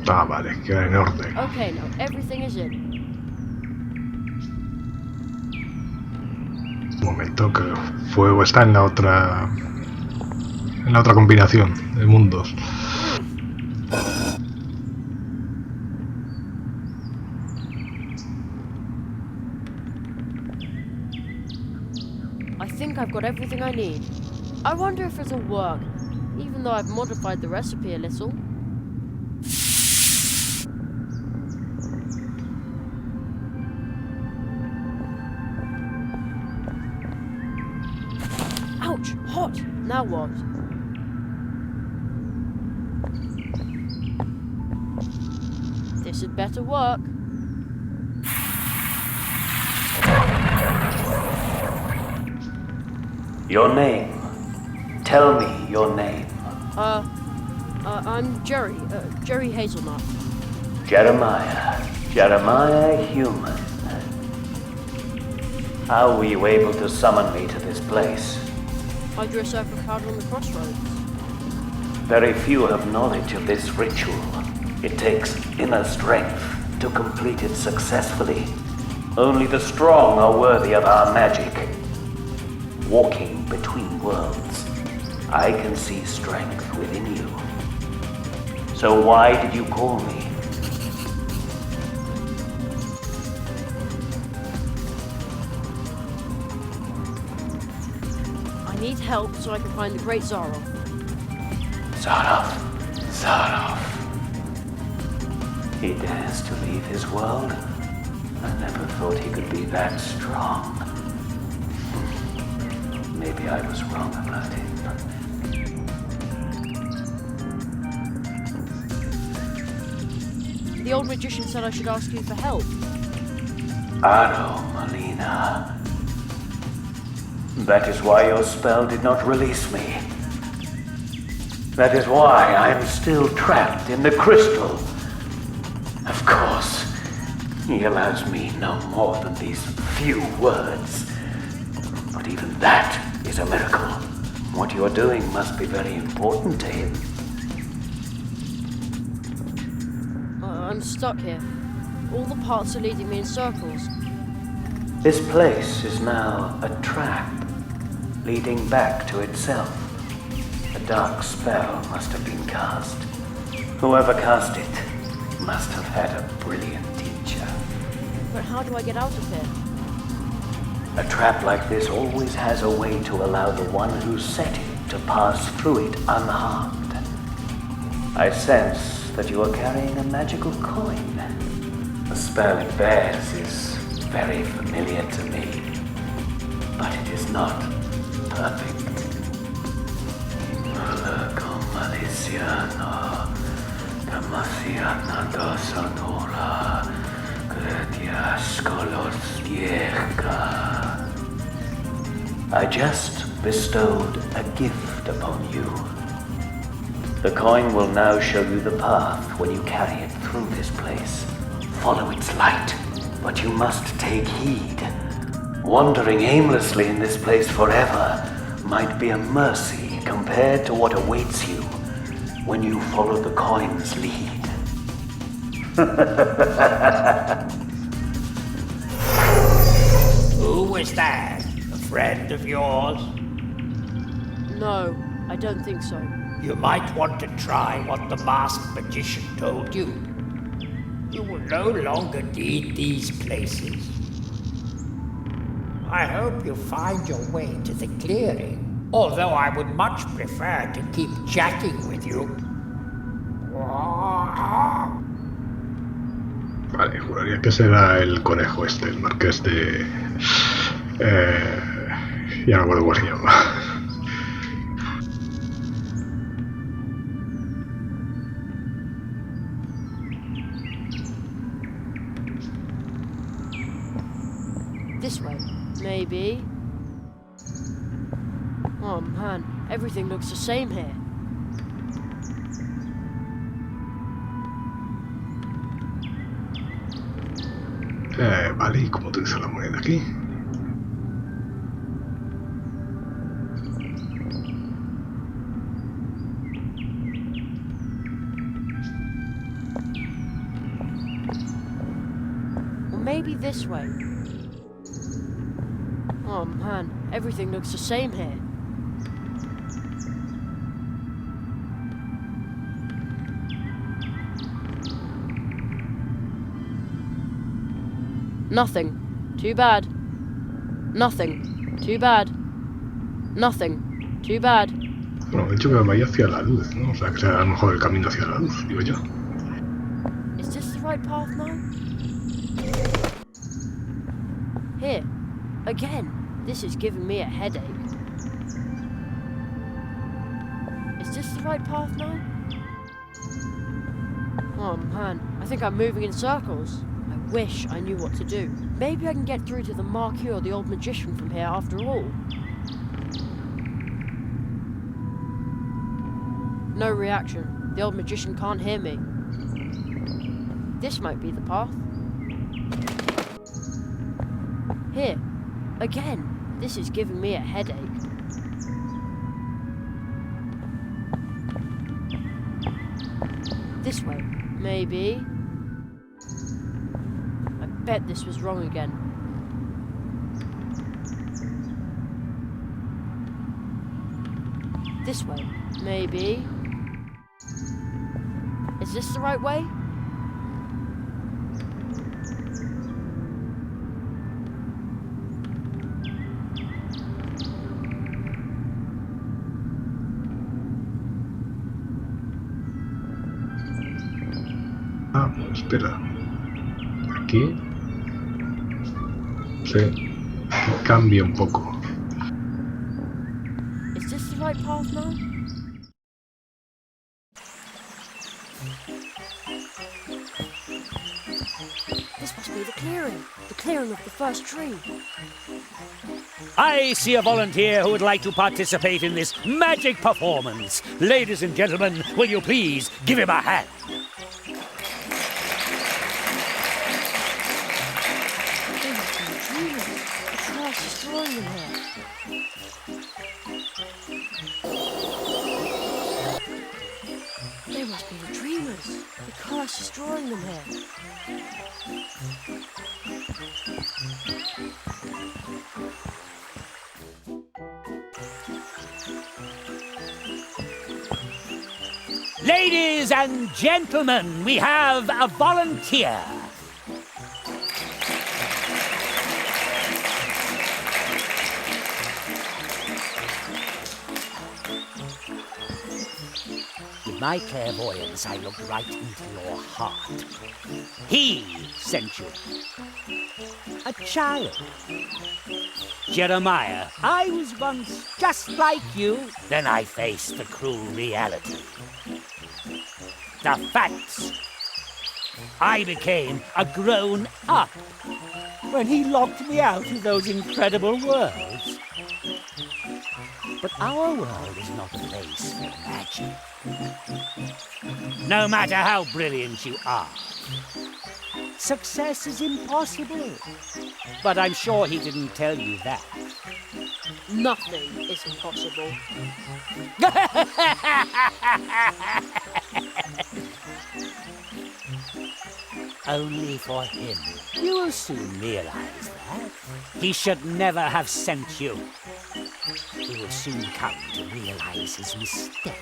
Ah, vale, queda en orden. Okay, now everything is in. Un momento, que el fuego está en la otra combinación de mundos. I think I've got everything I need. I wonder if it'll work, even though I've modified the recipe a little. Ouch! Hot! Now what? This had better work. Your name. Tell me your name. I'm Jerry. Jerry Hazelnut. Jeremiah Human. How were you able to summon me to this place? I drew a circle powder on the crossroads. Very few have knowledge of this ritual. It takes inner strength to complete it successfully. Only the strong are worthy of our magic. Walking between worlds, I can see strength within you. So why did you call me? I need help so I can find the Great Zaroff. Zaroff. He dares to leave his world? I never thought he could be that strong. Maybe I was wrong about him. The old magician said I should ask you for help. Aro Molina. That is why your spell did not release me. That is why I am still trapped in the crystal. Of course, he allows me no more than these few words. But even that is a miracle. What you are doing must be very important to him. I'm stuck here. All the paths are leading me in circles. This place is now a trap, leading back to itself. A dark spell must have been cast. Whoever cast it must have had a brilliant teacher. But how do I get out of here? A trap like this always has a way to allow the one who set it to pass through it unharmed. I sense that you are carrying a magical coin. The spell it bears is very familiar to me, but it is not perfect. I just bestowed a gift upon you. The coin will now show you the path when you carry it through this place. Follow its light, but you must take heed. Wandering aimlessly in this place forever might be a mercy compared to what awaits you when you follow the coin's lead. Who was that? A friend of yours? No, I don't think so. You might want to try what the masked magician told you. You will no longer need these places. I hope you find your way to the clearing, although I would much prefer to keep chatting with you. Vale, juraría que será el conejo este, el marqués de... ya no recuerdo cómo se llama. This way, maybe. Oh man, everything looks the same here. Vale, ¿y cómo utilizo la moneda aquí? Or maybe this way. Oh man, everything looks the same here. Nothing. Too bad. Nothing. Too bad. Nothing. Too bad. Bueno, he dicho que vaya hacia la luz, ¿no? O sea, que será a lo mejor el camino hacia la luz, digo yo. Is this the right path now? Here. Again. This is giving me a headache. Is this the right path now? Oh man, I think I'm moving in circles. I wish I knew what to do. Maybe I can get through to the Marquis or the old magician from here after all. No reaction. The old magician can't hear me. This might be the path. Here. Again. This is giving me a headache. This way. Maybe. I bet this was wrong again. This way. Maybe. Is this the right way? Ah, espera. Aquí. Sí. Cambia un poco. Is this the right path now? This must be the clearing. The clearing of the first tree. I see a volunteer who would like to participate in this magic performance. Ladies and gentlemen, will you please give him a hand? They must be dreamers. The trash is destroying them here. They must be the dreamers. The curse is drawing them here. Ladies and gentlemen, we have a volunteer. With my clairvoyance, I looked right into your heart. He sent you. A child. Jeremiah, I was once just like you. Then I faced the cruel reality. The facts. I became a grown-up when he locked me out of those incredible worlds. But our world is not a place for magic. No matter how brilliant you are, success is impossible. But I'm sure he didn't tell you that. Nothing is impossible. Only for him. You will soon realize that. He should never have sent you. He will soon come to realize his mistake.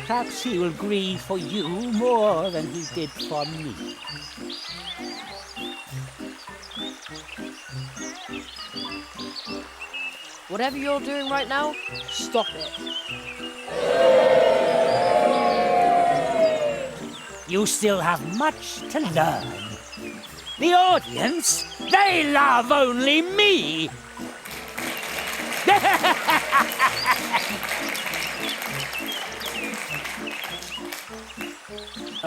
Perhaps he will grieve for you more than he did for me. Whatever you're doing right now, stop it. You still have much to learn. The audience, they love only me.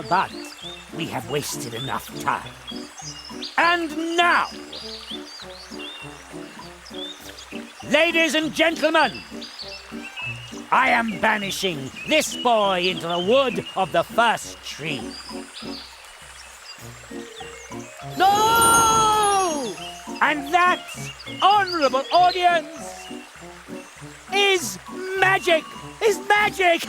But we have wasted enough time. And now, ladies and gentlemen, I am banishing this boy into the wood of the first tree. No! And that, honorable audience, is magic! Is magic!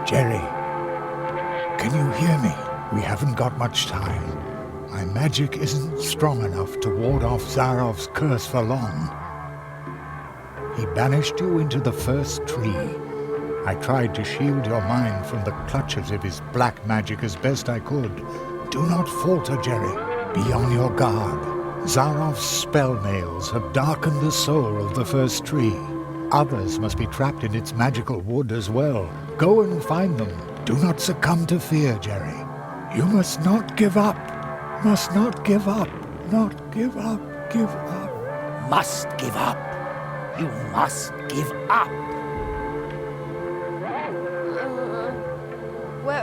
Jerry, can you hear me? We haven't got much time. My magic isn't strong enough to ward off Zarov's curse for long. He banished you into the first tree. I tried to shield your mind from the clutches of his black magic as best I could. Do not falter, Jerry. Be on your guard. Zarov's spell nails have darkened the soul of the first tree. Others must be trapped in its magical wood as well. Go and find them. Do not succumb to fear, Jerry. You must not give up. Must not give up. Not give up. Give up. Must give up. You must give up.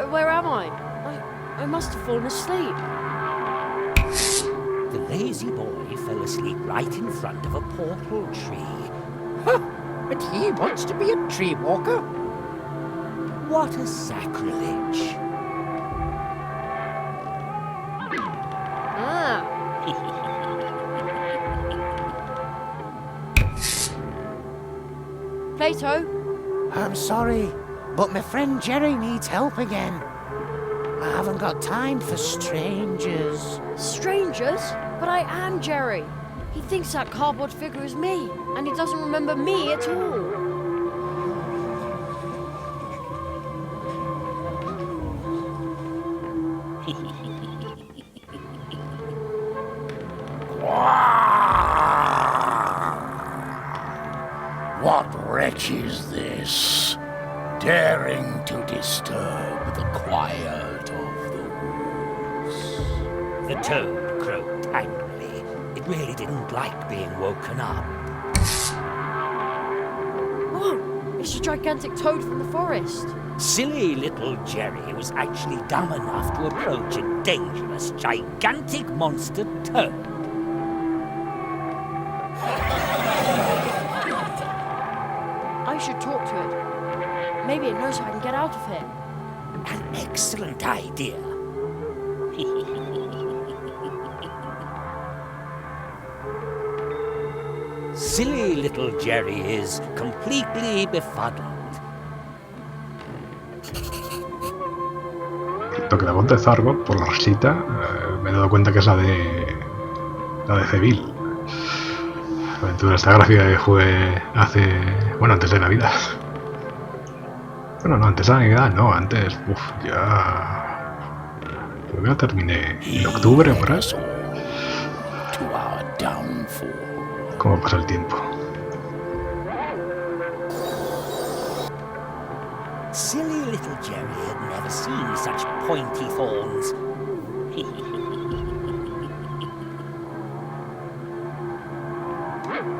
Where am I? I must have fallen asleep. The lazy boy fell asleep right in front of a portal tree. And he wants to be a tree walker? What a sacrilege. Ah. Plato? I'm sorry, but my friend Jerry needs help again. I haven't got time for strangers. Strangers? But I am Jerry. He thinks that cardboard figure is me, and he doesn't remember me at all. What wretch is this, daring to disturb the quiet of the woods? The toad croaked angrily. It really didn't like being woken up. Oh, it's a gigantic toad from the forest. Silly little Jerry was actually dumb enough to approach a dangerous, gigantic monster toad. I should talk to it. Maybe it knows how I can get out of here. An excellent idea. Silly little Jerry is completely befuddled. Lo que la voz de Zargot por la risita me he dado cuenta que es la de Cevil. La aventura esta gráfica que jugué antes de Navidad. Bueno, no, antes de Navidad, no, antes, ya Creo que la terminé en octubre, por ahí. To our downfall. ¿Cómo pasa el tiempo? Silly little Jerry had never seen such pointy thorns.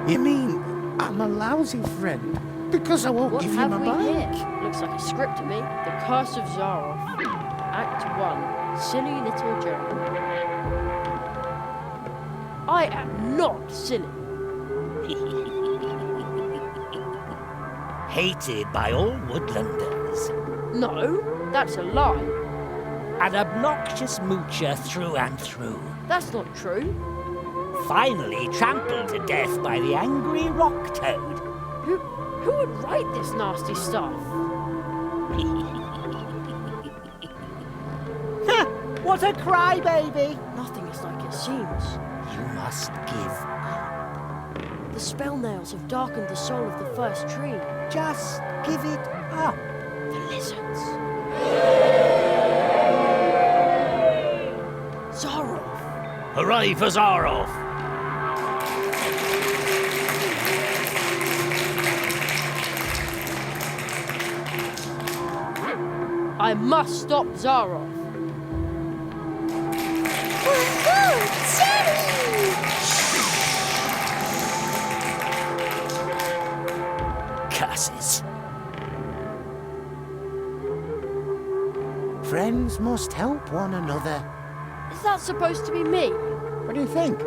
You mean I'm a lousy friend? Because I won't What give you have my we bike? here? Looks like a script to me. The Curse of Zaroff. Act 1. Silly little Jerry. I am not silly. Hated by all woodlanders. No, that's a lie. An obnoxious moocher through and through. That's not true. Finally trampled to death by the angry rock toad. Who would write this nasty stuff? What a crybaby! Nothing is like it seems. You must give up. The spell nails have darkened the soul of the first tree. Just give it up. The lizards. Zaroff. Hooray for Zaroff! I must stop Zaroff. Woohoo! Jerry! Curses. Friends must help one another. Is that supposed to be me? What do you think?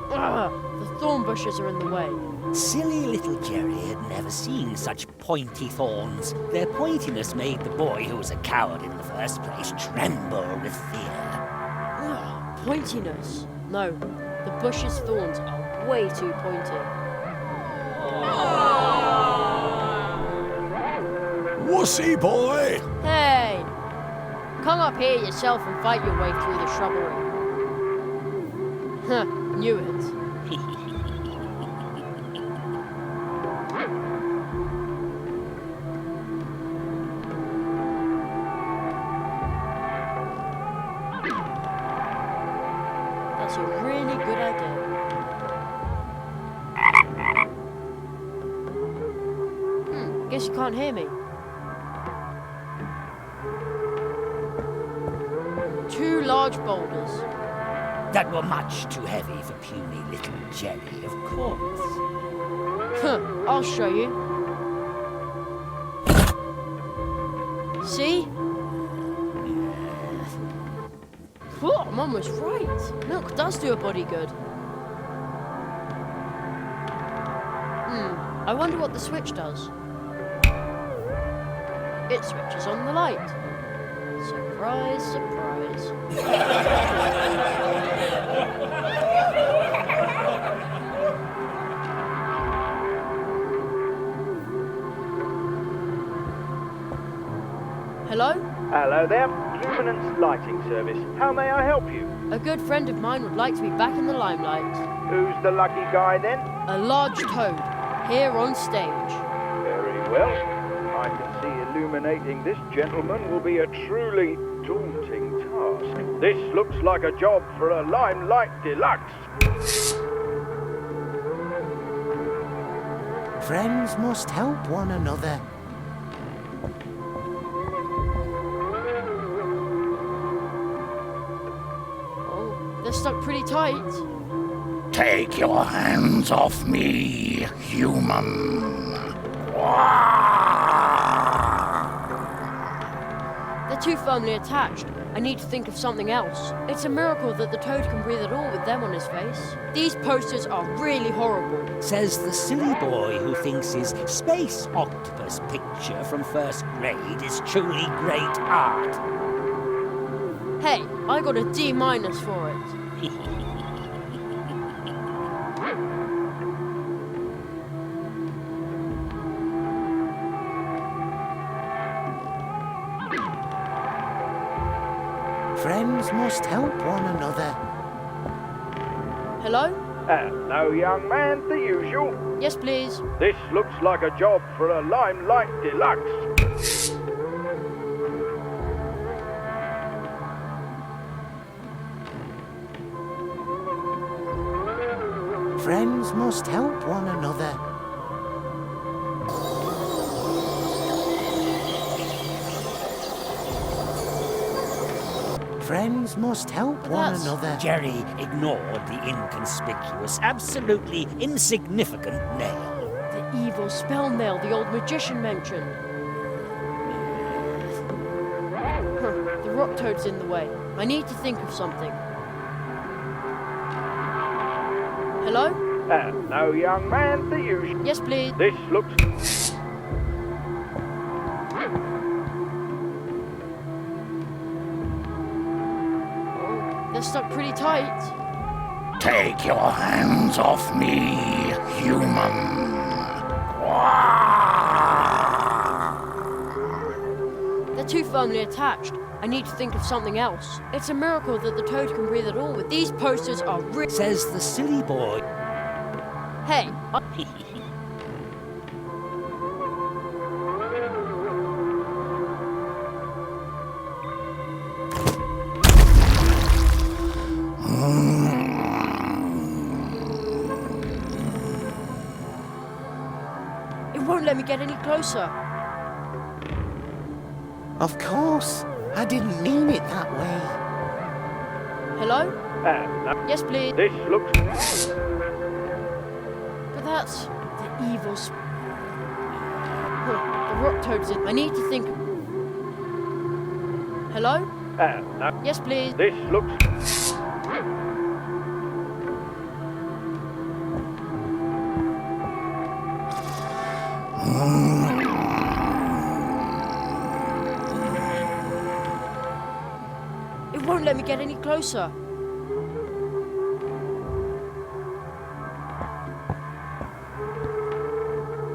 The thorn bushes are in the way. Silly little Jerry had never seen such pointy thorns. Their pointiness made the boy, who was a coward in the first place, tremble with fear. Pointiness. No, the bush's thorns are way too pointy. Wussy boy! Hey! Come up here yourself and fight your way through the shrubbery. Huh, knew it. That's a really good idea. Guess you can't hear me. Two large boulders. That were much too heavy for puny little Jerry, of course. Huh, I'll show you. See? Oh, Mum was right. Milk does do a body good. I wonder what the switch does. It switches on the light. Surprise, surprise. Hello? Hello there, Luminance Lighting Service. How may I help you? A good friend of mine would like to be back in the limelight. Who's the lucky guy then? A large toad, here on stage. Very well. I can see illuminating this gentleman will be a truly daunting task. This looks like a job for a Limelight Deluxe. Friends must help one another. Oh, they're stuck pretty tight. Take your hands off me, human. They're too firmly attached. I need to think of something else. It's a miracle that the toad can breathe at all with them on his face. These posters are really horrible. Says the silly boy who thinks his space octopus picture from first grade is truly great art. Hey, I got a D- for it. Friends must help one another. Hello? Hello, young man, the usual. Yes, please. This looks like a job for a Limelight Deluxe. Friends must help one another. Friends must help one That's- another. Jerry ignored the inconspicuous, absolutely insignificant nail. The evil spell nail the old magician mentioned. The rock toad's in the way. I need to think of something. Hello? Hello, young man, the usual. Yes, please. This looks... They're stuck pretty tight. Take your hands off me, human. They're too firmly attached. I need to think of something else. It's a miracle that the toad can breathe at all, but these posters are Says the silly boy. Hey, it won't let me get any closer. Of course, I didn't mean it that way. Hello? Hello. Yes, please. This looks... But that's the evil the rock toad's in. I need to think. Hello? Hello. Yes, please. This looks... It won't let me get any closer.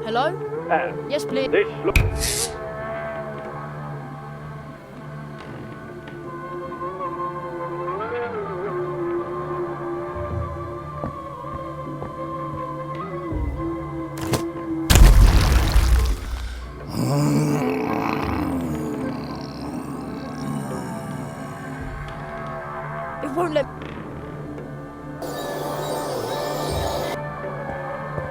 Hello? Yes, please. This looks... It won't let.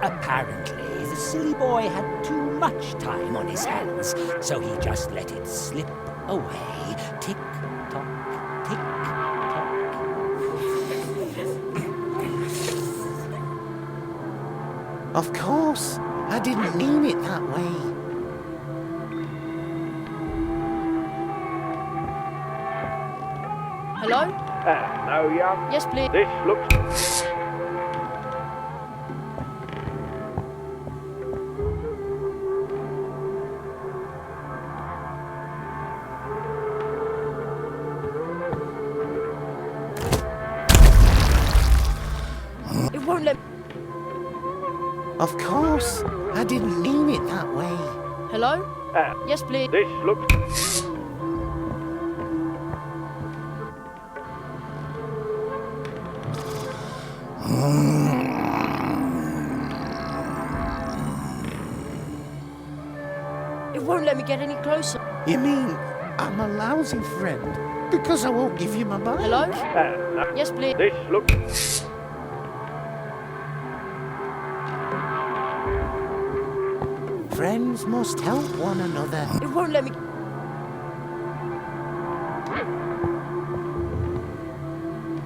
Apparently, the silly boy had too much time on his hands, so he just let it slip away. Tick tock, tick tock. Of course, I didn't mean it that way. Hello? Hello, young... Yes, please. This looks... It won't let. Of course, I didn't mean it that way. Hello? Yes, please. This looks... It won't let me get any closer. You mean I'm a lousy friend because I won't give you my bike? Hello? Hello. Yes, please. This looks... Friends must help one another. It won't let me.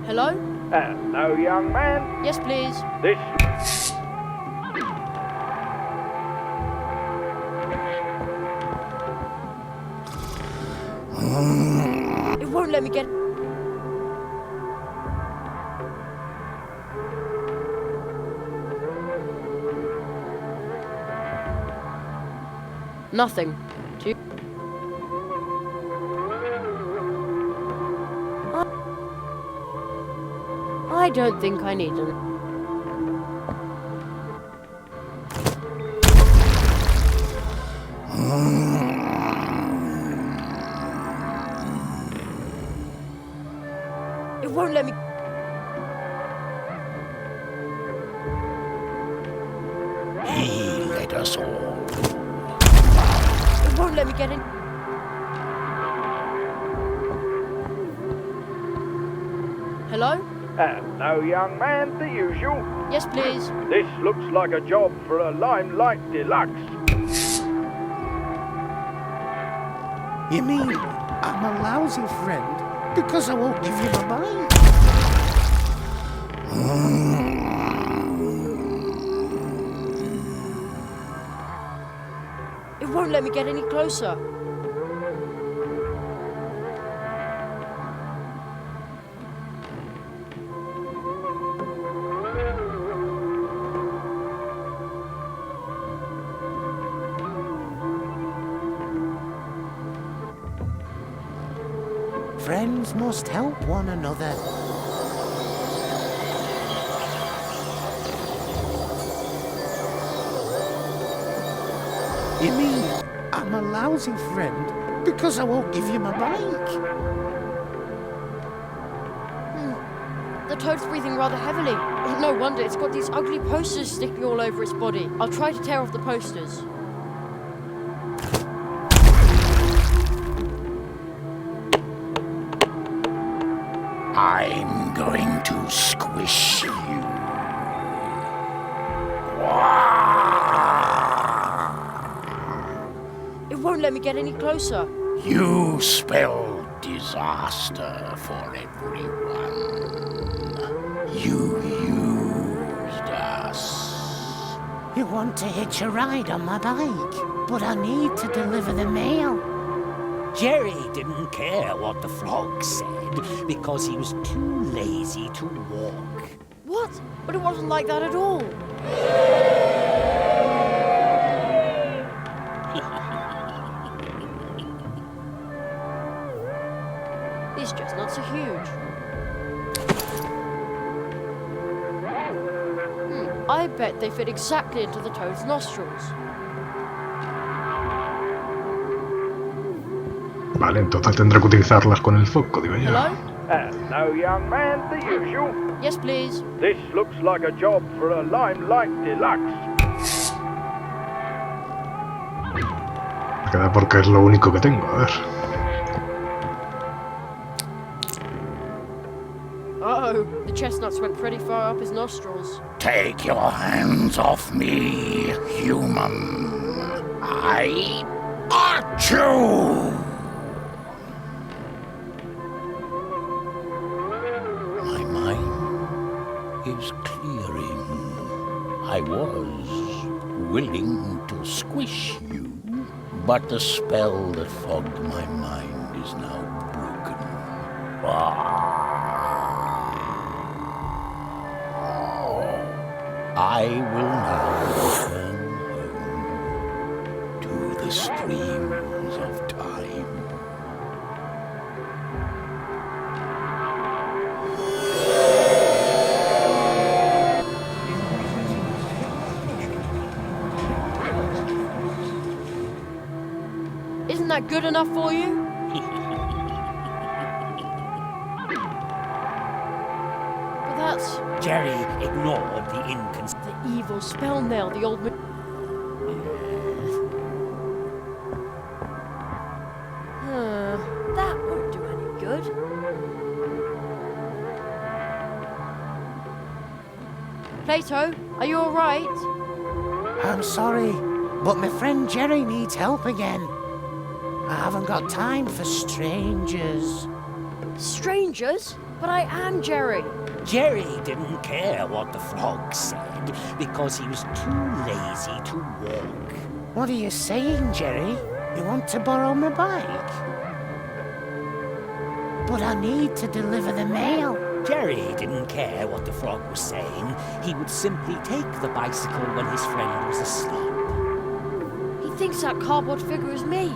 Hello? Hello, young man. Yes, please. This... It won't let me get. Nothing. Two. I don't think I need an. It won't let me. He led us all. It won't let me get in. Hello? Hello, young man, the usual. Yes, please. This looks like a job for a Limelight Deluxe. You mean I'm a lousy friend because I won't give you my bike? It won't let me get any closer. Friends must help one another. You mean I'm a lousy friend because I won't give you my bike? The toad's breathing rather heavily. No wonder, it's got these ugly posters sticking all over its body. I'll try to tear off the posters. I'm going to squish you. It won't let me get any closer. You spell disaster for everyone. You used us. You want to hitch a ride on my bike, but I need to deliver the mail. Jerry didn't care what the frog said because he was too lazy to walk. What? But it wasn't like that at all. These chestnuts are huge. I bet they fit exactly into the toad's nostrils. Vale, entonces tendré que utilizarlas con el foco, digo yo. Hello? Hello, young man, the usual. Yes, please. This looks like a job for a Limelight Deluxe. Me queda porque es lo único que tengo, a ver. Uh-oh, the chestnuts went pretty far up his nostrils. Take your hands off me, human. I got you! My mind is clearing. I was willing to squish you, but the spell that fogged my mind is now broken. I will now return home to the streams of time. Isn't that good enough for you? But that's Jerry ignored the incons. the evil spell nail the old man. That won't do any good. Plato, are you alright? I'm sorry, but my friend Jerry needs help again. I haven't got time for strangers. Strangers? But I am Jerry. Jerry didn't care what the frog said because he was too lazy to walk. What are you saying, Jerry? You want to borrow my bike? But I need to deliver the mail. Jerry didn't care what the frog was saying. He would simply take the bicycle when his friend was asleep. He thinks that cardboard figure is me.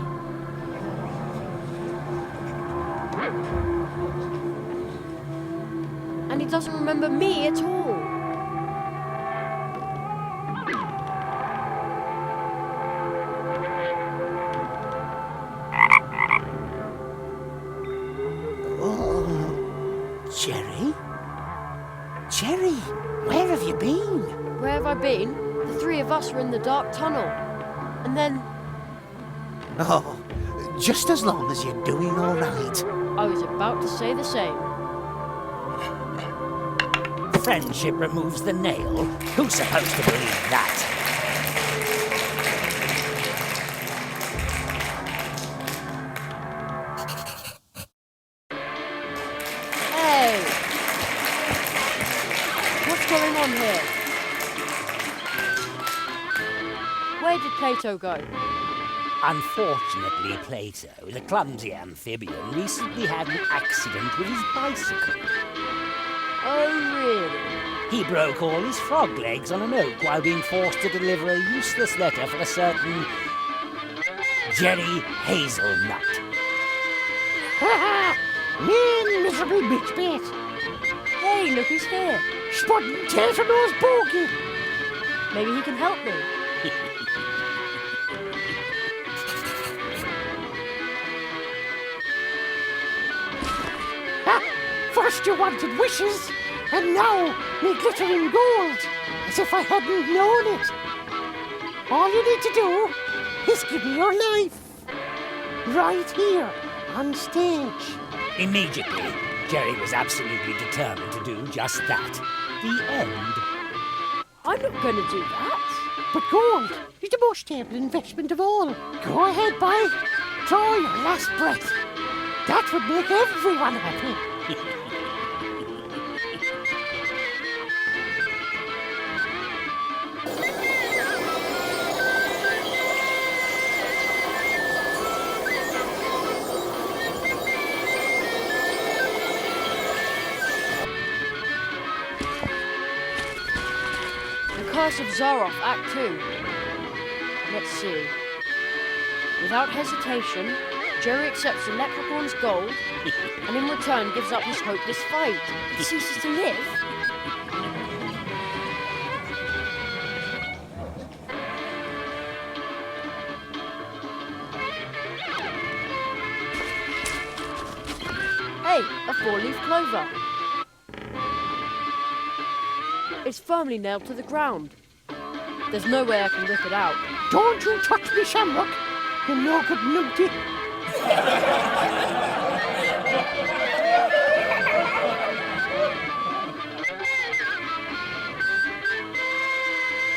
And he doesn't remember me at all. Jerry? Jerry, where have you been? Where have I been? The three of us were in the dark tunnel. And then Oh, just as long as you're doing all right. I was about to say the same. Friendship removes the nail? Who's supposed to believe that? Hey! What's going on here? Where did Plato go? Unfortunately, Plato, the clumsy amphibian, recently had an accident with his bicycle. Oh, really? He broke all his frog legs on an oak while being forced to deliver a useless letter for a certain Jerry Hazelnut. Ha ha! Mean, miserable bitch bait! Hey, look who's here. Spotting Tater-Nose Bogey! Maybe he can help me. Ha! First you wanted wishes, and now me glittering gold, as if I hadn't known it. All you need to do is give me your life. Right here, on stage. Immediately, Jerry was absolutely determined to do just that. The end. I'm not going to do that. But gold is the most stable investment of all. Go ahead, boy. Draw your last breath. That would make everyone happy. The Curse of Zaroff, Act 2. Let's see. Without hesitation, Jerry accepts the leprechaun's gold and in return gives up his hopeless fight. He ceases to live. Hey, a four-leaf clover. It's firmly nailed to the ground. There's no way I can rip it out. Don't you touch me, Shamrock. You no good numpty.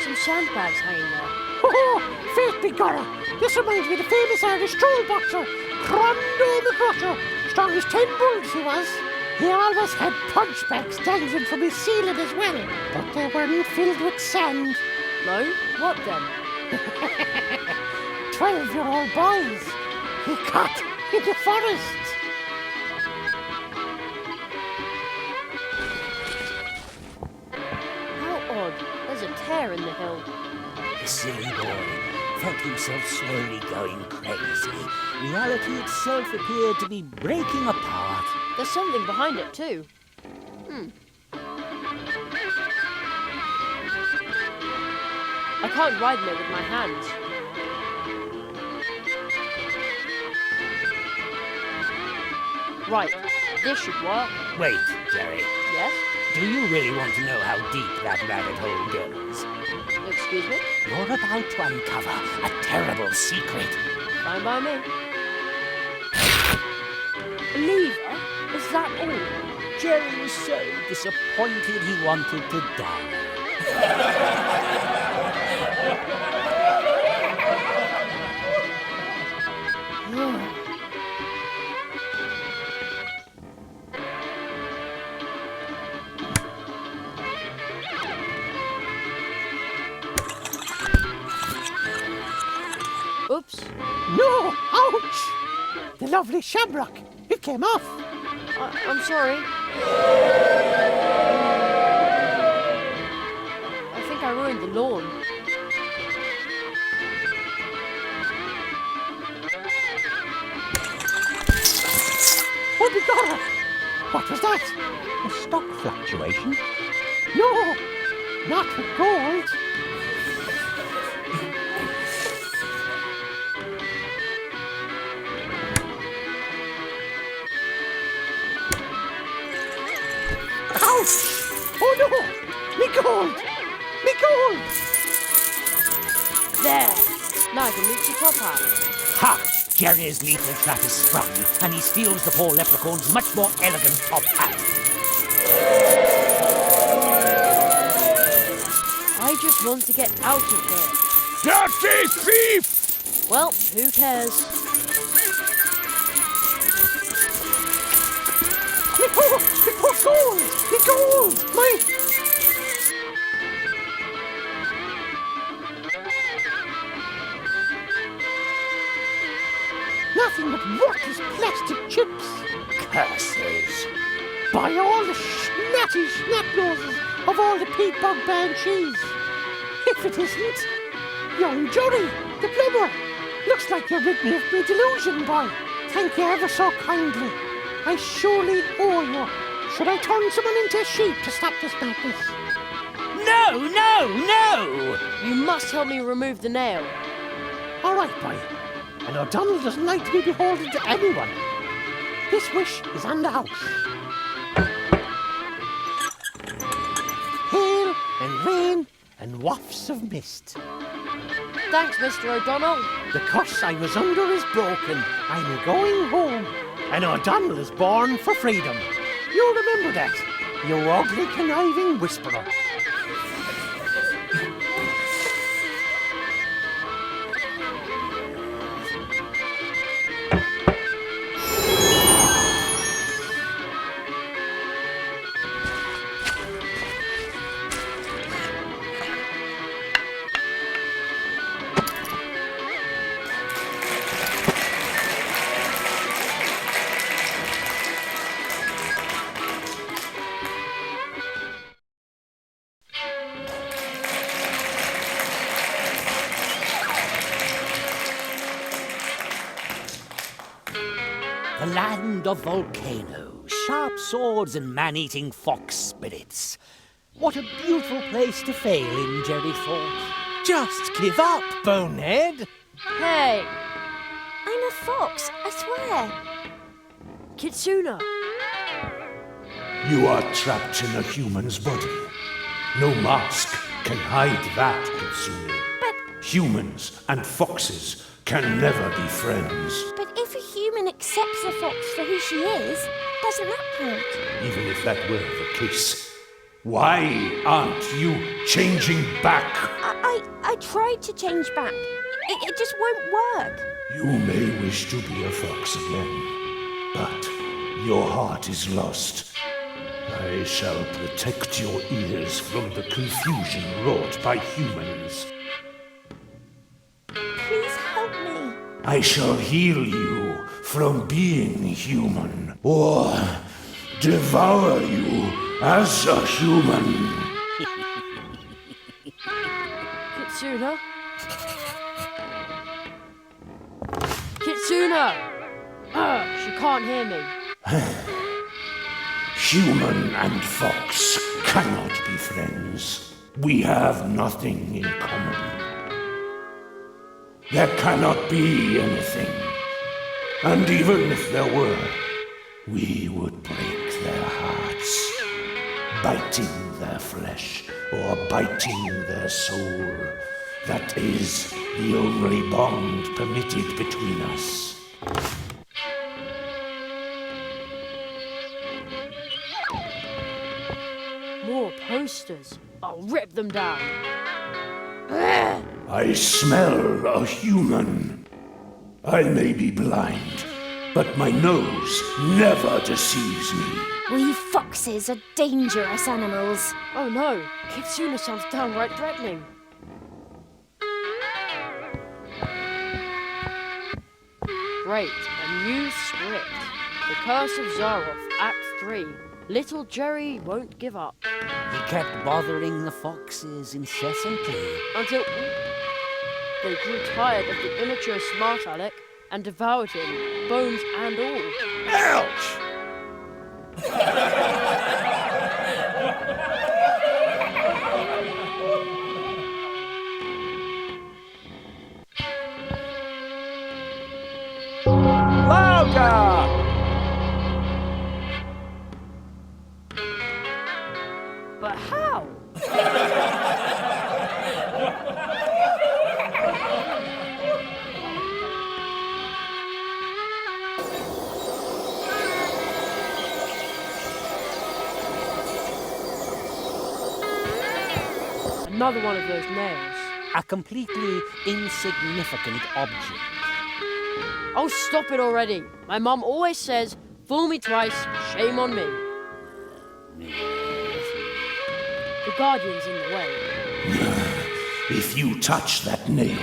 Some sandbags hanging there. Oh, faith be gorra. This reminds me of the famous Irish stroll boxer, Crondo McCrusher. Strong as 10 bulls he was. He always had punch bags dangling from his ceiling as well, but they weren't filled with sand. No? What then? 12-year-old boys he caught in the forest. How odd. There's a tear in the hill. The silly boy felt himself slowly going crazy. Reality itself appeared to be breaking apart. There's something behind it too. I can't ride in it with my hands. Right, this should work. Wait, Jerry. Yes? Do you really want to know how deep that rabbit hole goes? Excuse me? You're about to uncover a terrible secret. Fine by me. A lever? Is that all? Jerry was so disappointed he wanted to die. Oops. No! Ouch! The lovely Shamrock. It came off. I'm sorry. I think I ruined the lawn. Oh, begorra! What was that? A stock fluctuation? No! Not with gold. Ouch! Oh no! Me gold! Me gold! There! Now I can reach the top hat. Ha! Jerry's lethal trap is sprung, and he steals the poor leprechaun's much more elegant top hat. I just want to get out of here. Dirty thief! Well, who cares? Gold! The gold! Nothing but worthless plastic chips. Curses! By all the snatty snap-noses of all the peat-bog banshees. If it isn't, young Johnny, the plumber. Looks like you're rid me of my delusion, boy. Thank you ever so kindly. I surely owe you. Should I turn someone into a sheep to stop this madness? No! You must help me remove the nail. All right, boy. And O'Donnell doesn't like to be beholden to anyone. This wish is on the house. Hail and rain and wafts of mist. Thanks, Mr. O'Donnell. The curse I was under is broken. I'm going home. And O'Donnell is born for freedom. You remember that, you ugly, conniving whisperer. The land of volcanoes, sharp swords, and man-eating fox spirits. What a beautiful place to fail in, Jerry thought. Just give up, bonehead. Hey, I'm a fox, I swear. Kitsuna. You are trapped in a human's body. No mask can hide that, Kitsune. But Humans and foxes can never be friends. if a human accepts a fox for who she is, doesn't that count? Even if that were the case, why aren't you changing back? I tried to change back. It just won't work. You may wish to be a fox again, but your heart is lost. I shall protect your ears from the confusion wrought by humans. Please help me. I shall heal you from being human, or devour you as a human. Kitsuna? Kitsuna! She can't hear me. Human and fox cannot be friends. We have nothing in common. There cannot be anything. And even if there were, we would break their hearts, biting their flesh or biting their soul. That is the only bond permitted between us. More posters. I'll rip them down. I smell a human. I may be blind, but my nose never deceives me. We foxes are dangerous animals. Oh no, Kitsuna sounds downright threatening. Great, a new script. The Curse of Zaroff, Act 3. Little Jerry won't give up. He kept bothering the foxes incessantly. Until they grew tired of the immature smart aleck and devoured him, bones and all. Ouch! But how? Another one of those nails. A completely insignificant object. Oh, stop it already. My mum always says, fool me twice, shame on me. The Guardian's in the way. If you touch that nail,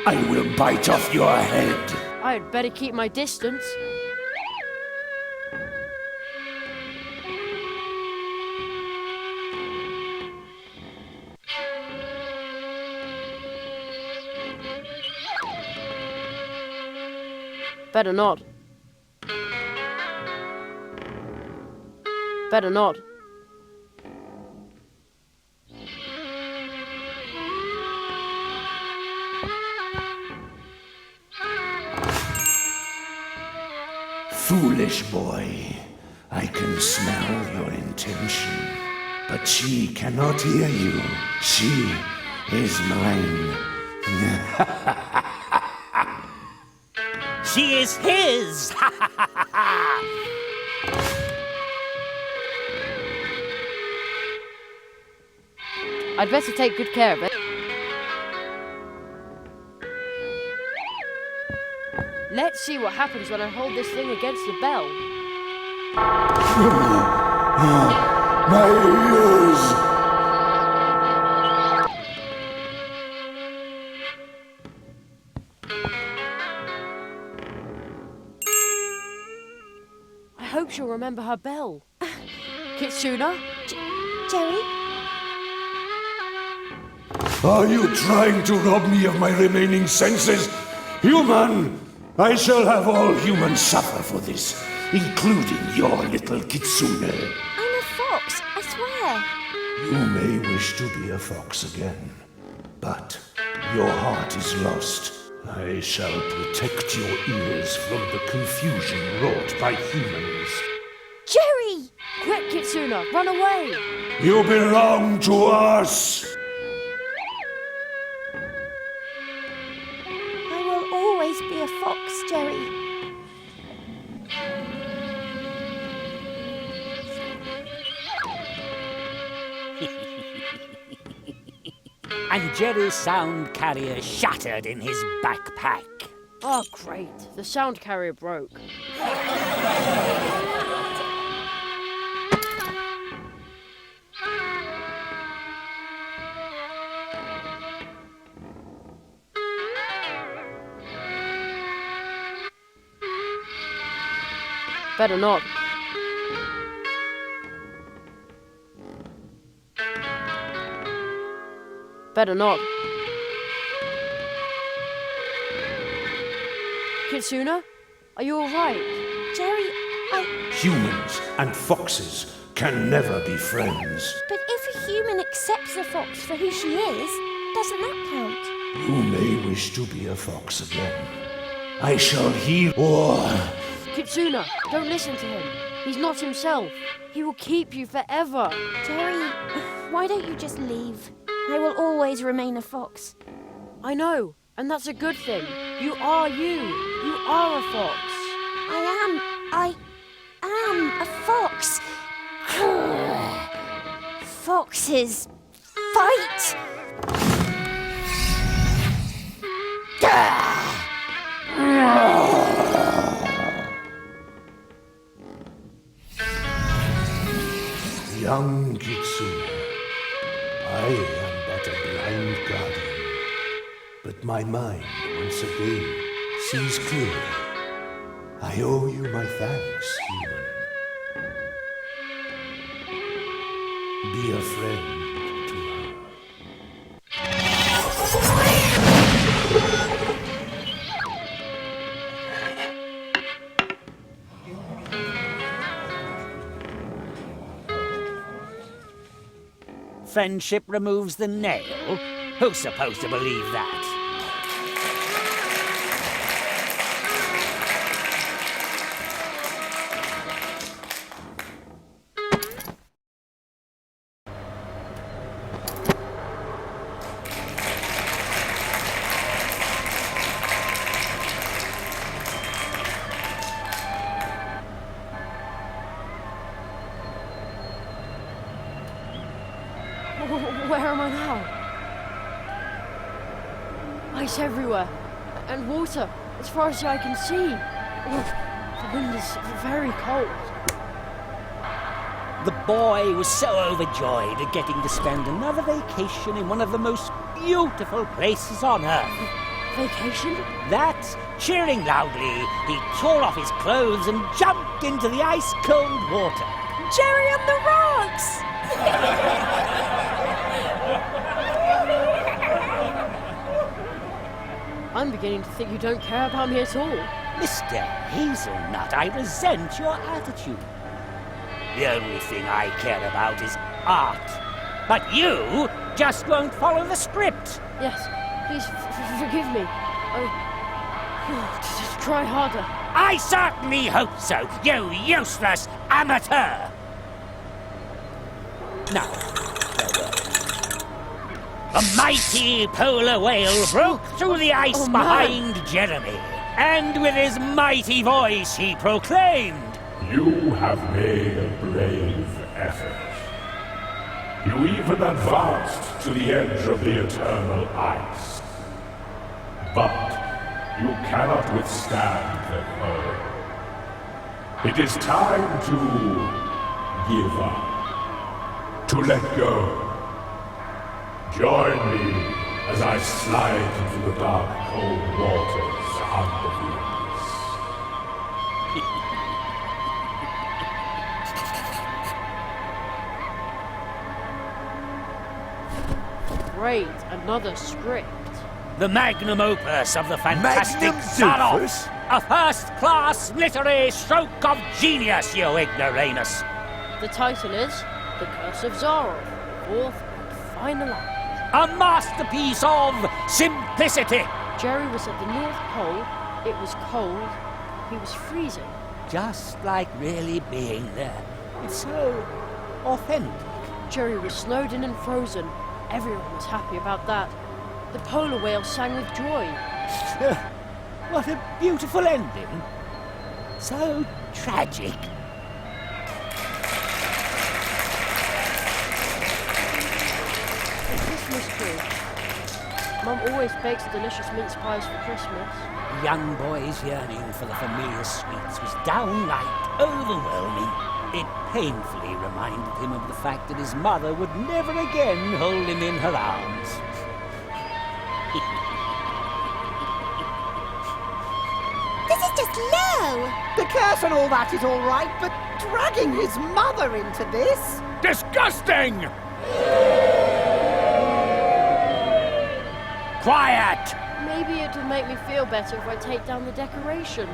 I will bite off your head. I had better keep my distance. Better not. Better not. Foolish boy, I can smell your intention, but she cannot hear you. She is mine. She is his! I'd better take good care of it. Let's see what happens when I hold this thing against the bell. My ears! I hope she'll remember her bell. Kitsuna? Jerry? Are you trying to rob me of my remaining senses? Human! I shall have all humans suffer for this, including your little kitsune. I'm a fox, I swear. You may wish to be a fox again, but your heart is lost. I shall protect your ears from the confusion wrought by humans. Jerry! Quick, Kitsuna, run away! You belong to us! I will always be a fox, Jerry. And Jerry's sound carrier shattered in his backpack. Oh, great. The sound carrier broke. Better not. Better not. Kitsuna? Are you alright? Jerry, Humans and foxes can never be friends. But if a human accepts a fox for who she is, doesn't that count? You may wish to be a fox again. I shall heal or... Kitsuna, don't listen to him. He's not himself. He will keep you forever. Jerry, why don't you just leave? I will always remain a fox. I know, and that's a good thing. You are you. You are a fox. I am a fox. Foxes fight! Young Kitsune, I am but a blind guardian, but my mind once again sees clearly. I owe you my thanks, human. Be a friend to her. Friendship removes the nail? Who's supposed to believe that? Where am I now? Ice everywhere. And water as far as the eye can see. The wind is very cold. The boy was so overjoyed at getting to spend another vacation in one of the most beautiful places on Earth. Vacation? That, cheering loudly, he tore off his clothes and jumped into the ice-cold water. Jerry on the rocks! I'm beginning to think you don't care about me at all. Mr. Hazelnut, I resent your attitude. The only thing I care about is art. But you just won't follow the script. Yes, please forgive me. Just try harder. I certainly hope so, you useless amateur! Now, a mighty polar whale broke through the ice behind Jeremy, and with his mighty voice he proclaimed, You have made a brave effort. You even advanced to the edge of the eternal ice. But you cannot withstand the cold. It is time to give up, to let go. Join me as I slide into the dark, cold waters under the ice. Great, another script. the magnum opus of the fantastic Zaroff. A first-class literary stroke of genius, you ignoramus. The title is The Curse of Zaroff, fourth and final act. A masterpiece of simplicity. Jerry was at the North Pole, it was cold, he was freezing. Just like really being there. It's so authentic. Jerry was snowed in and frozen. Everyone was happy about that. The polar whale sang with joy. What a beautiful ending. So tragic. The Christmas tree. Mum always bakes delicious mince pies for Christmas. The young boy's yearning for the familiar sweets was downright overwhelming. It painfully reminded him of the fact that his mother would never again hold him in her arms. This is just low! The curse and all that is all right, but dragging his mother into this? Disgusting! Quiet! Maybe it'll make me feel better if I take down the decorations.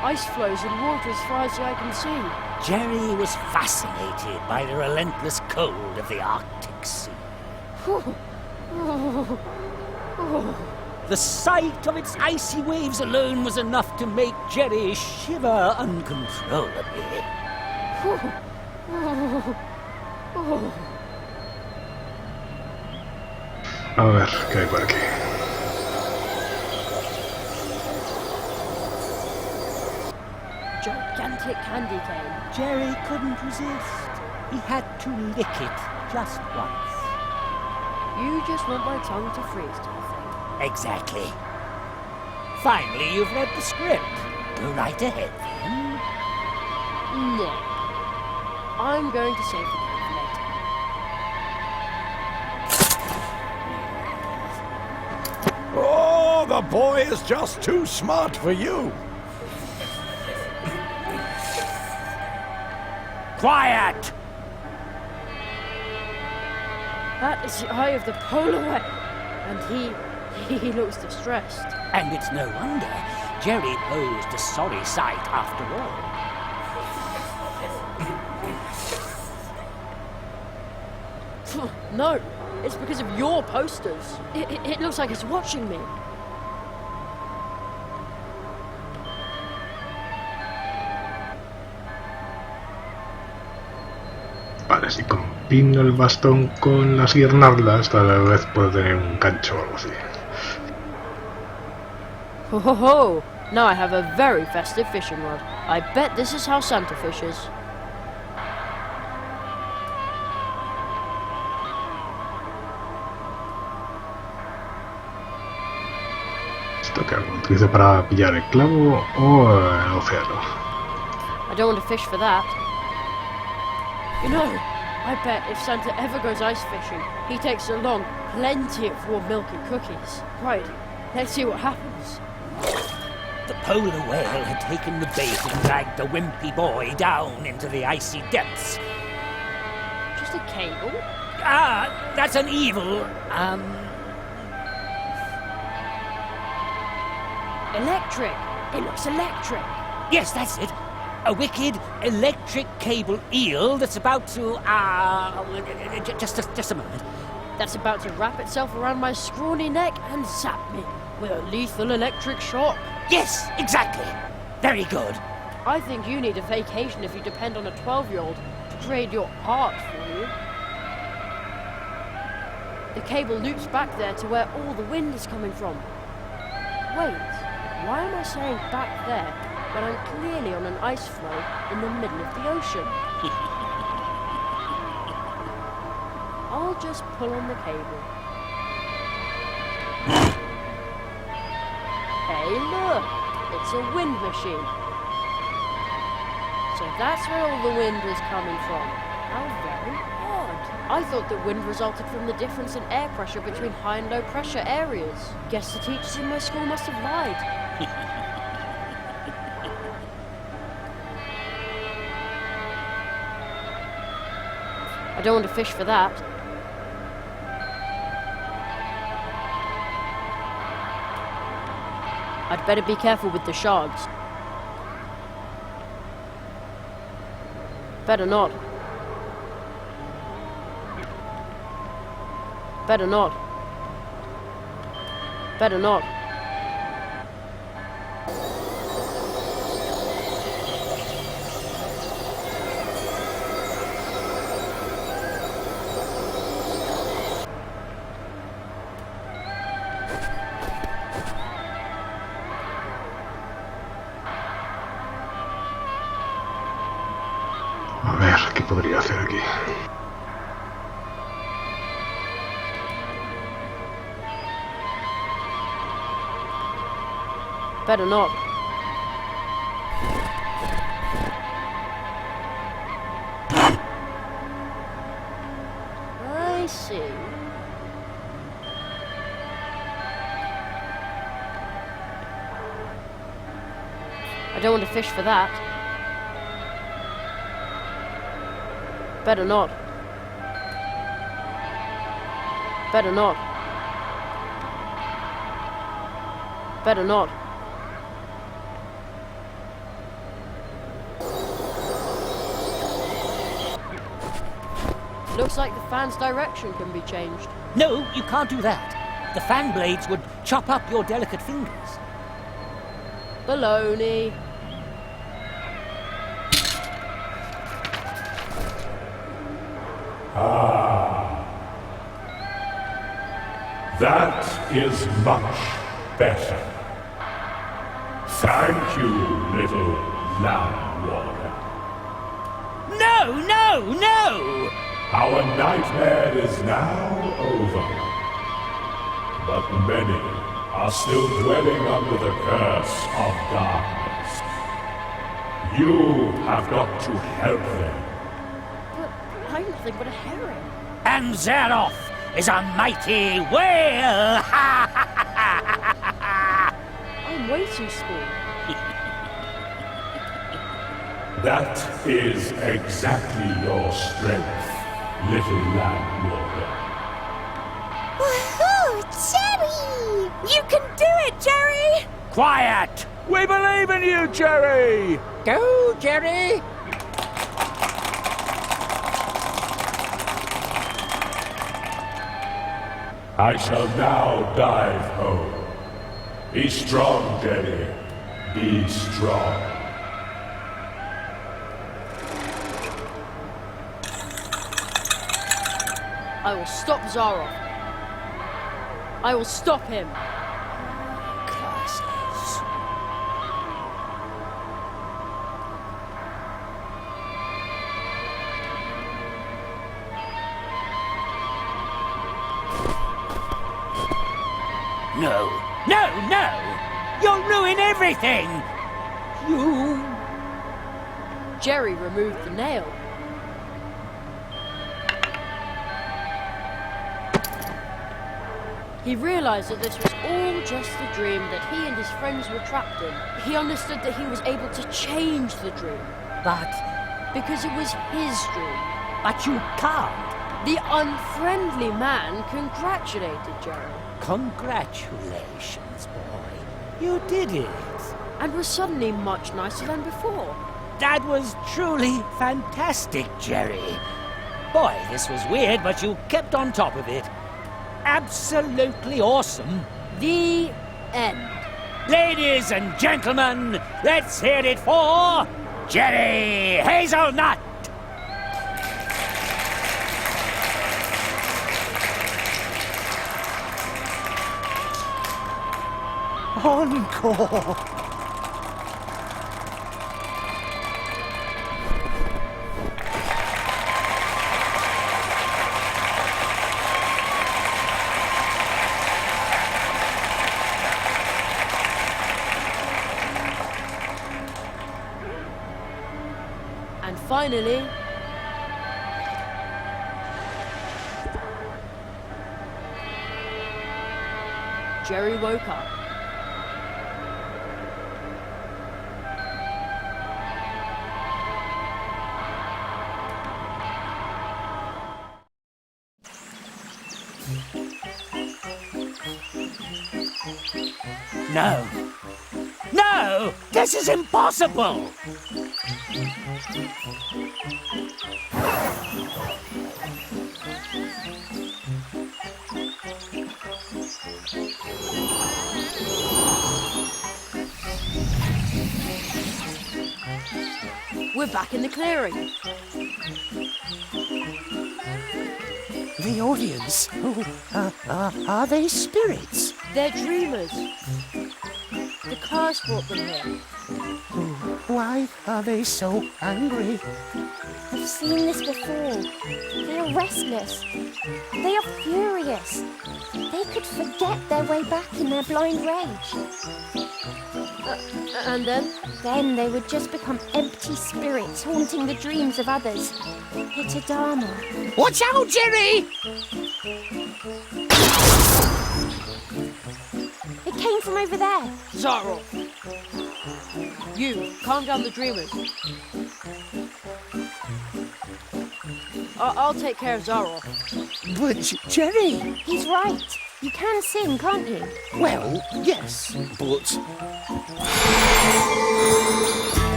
Ice flows and water as far as the eye can see. Jerry was fascinated by the relentless cold of the Arctic Sea. The sight of its icy waves alone was enough to make Jerry shiver uncontrollably. A ver, ¿qué hay por aquí? Gigantic candy cane. Jerry couldn't resist. He had to lick it just once. You just want my tongue to freeze, do you think? Exactly. Finally, you've read the script. Go right ahead, then. No. I'm going to save it for later. Oh, the boy is just too smart for you. Quiet! That is the eye of the polar whale. And he looks distressed. And it's no wonder. Jerry posed a sorry sight after all. No, it's because of your posters. It looks like it's watching me. Vale, si combino el bastón con las guirnaldas, tal vez puedo tener un gancho o algo así. Ho ho ho! Now I have a very festive fishing rod. I bet this is how Santa fishes. ¿qué hago? ¿Utilizo para pillar el clavo o el océano? I don't want to fish for that. You know, I bet if Santa ever goes ice fishing, he takes along plenty of warm milk and cookies. Right, let's see what happens. The polar whale had taken the bait and dragged the wimpy boy down into the icy depths. Just a cable? Ah, that's an evil, Electric! It looks electric! Yes, that's it. A wicked electric cable eel that's about to, just a moment. That's about to wrap itself around my scrawny neck and zap me with a lethal electric shock. Yes, exactly. Very good. I think you need a vacation if you depend on a 12-year-old to trade your heart for you. The cable loops back there to where all the wind is coming from. Wait, why am I saying back there when I'm clearly on an ice floe in the middle of the ocean? I'll just pull on the cable. Hey, look! It's a wind machine. So that's where all the wind is coming from. How very odd. I thought that wind resulted from the difference in air pressure between high and low pressure areas. Guess the teachers in my school must have lied. I don't want to fish for that. I'd better be careful with the sharks. Better not. Better not. Better not. A ver, ¿qué podría hacer aquí? Better not. I see. I don't want to fish for that. Better not. Better not. Better not. Looks like the fan's direction can be changed. No, you can't do that. The fan blades would chop up your delicate fingers. Baloney. That is much better. Thank you, little lamb warrior. No, no, no! Our nightmare is now over. But many are still dwelling under the curse of darkness. You have got to help them. But I'm nothing but a herring. And Zeroth is a mighty whale! I'm way too small. That is exactly your strength, little lamb warrior. Woohoo! Jerry! You can do it, Jerry! Quiet! We believe in you, Jerry! Go, Jerry! I shall now dive home. Be strong, Jerry. Be strong. I will stop Zaroff. I will stop him. Curses. No, no, no! mean everything! You... Jerry removed the nail. He realized that this was all just a dream that he and his friends were trapped in. He understood that he was able to change the dream. But... Because it was his dream. But you can't. The unfriendly man congratulated Jerry. Congratulations, boy. You did it. And was suddenly much nicer than before. That was truly fantastic, Jerry. Boy, this was weird, but you kept on top of it. Absolutely awesome. The end. Ladies and gentlemen, let's hear it for Jerry Hazelnut! Encore! And finally, Jerry woke up. No. No! This is impossible! We're back in the clearing. The audience? Oh, are they spirits? They're dreamers. The curse brought them here. Why are they so angry? I've seen this before. They are restless. They are furious. They could forget their way back in their blind rage. And then? Then they would just become empty spirits haunting the dreams of others. Hitadama. Watch out, Jerry! It came from over there. Zorro! You, calm down the dreamers. I'll take care of Zorro. But, Jerry... He's right. You can sing, can't you? Well, yes, but...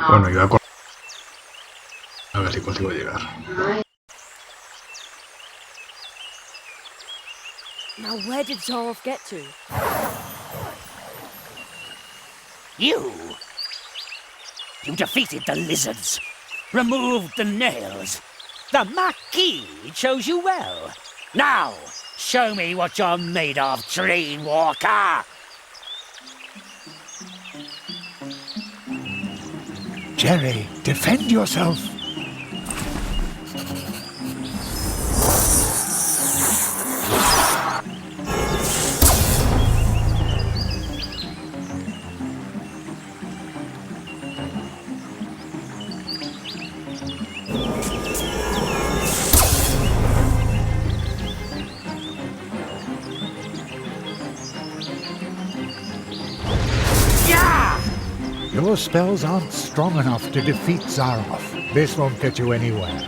Bueno, iba a ver si consigo llegar. Now where did Zorov get to? You defeated the lizards, removed the nails. The Marquis chose you well. Now, show me what you're made of, Dream Walker! Jerry, defend yourself! your spells aren't strong enough to defeat Zaroff. This won't get you anywhere.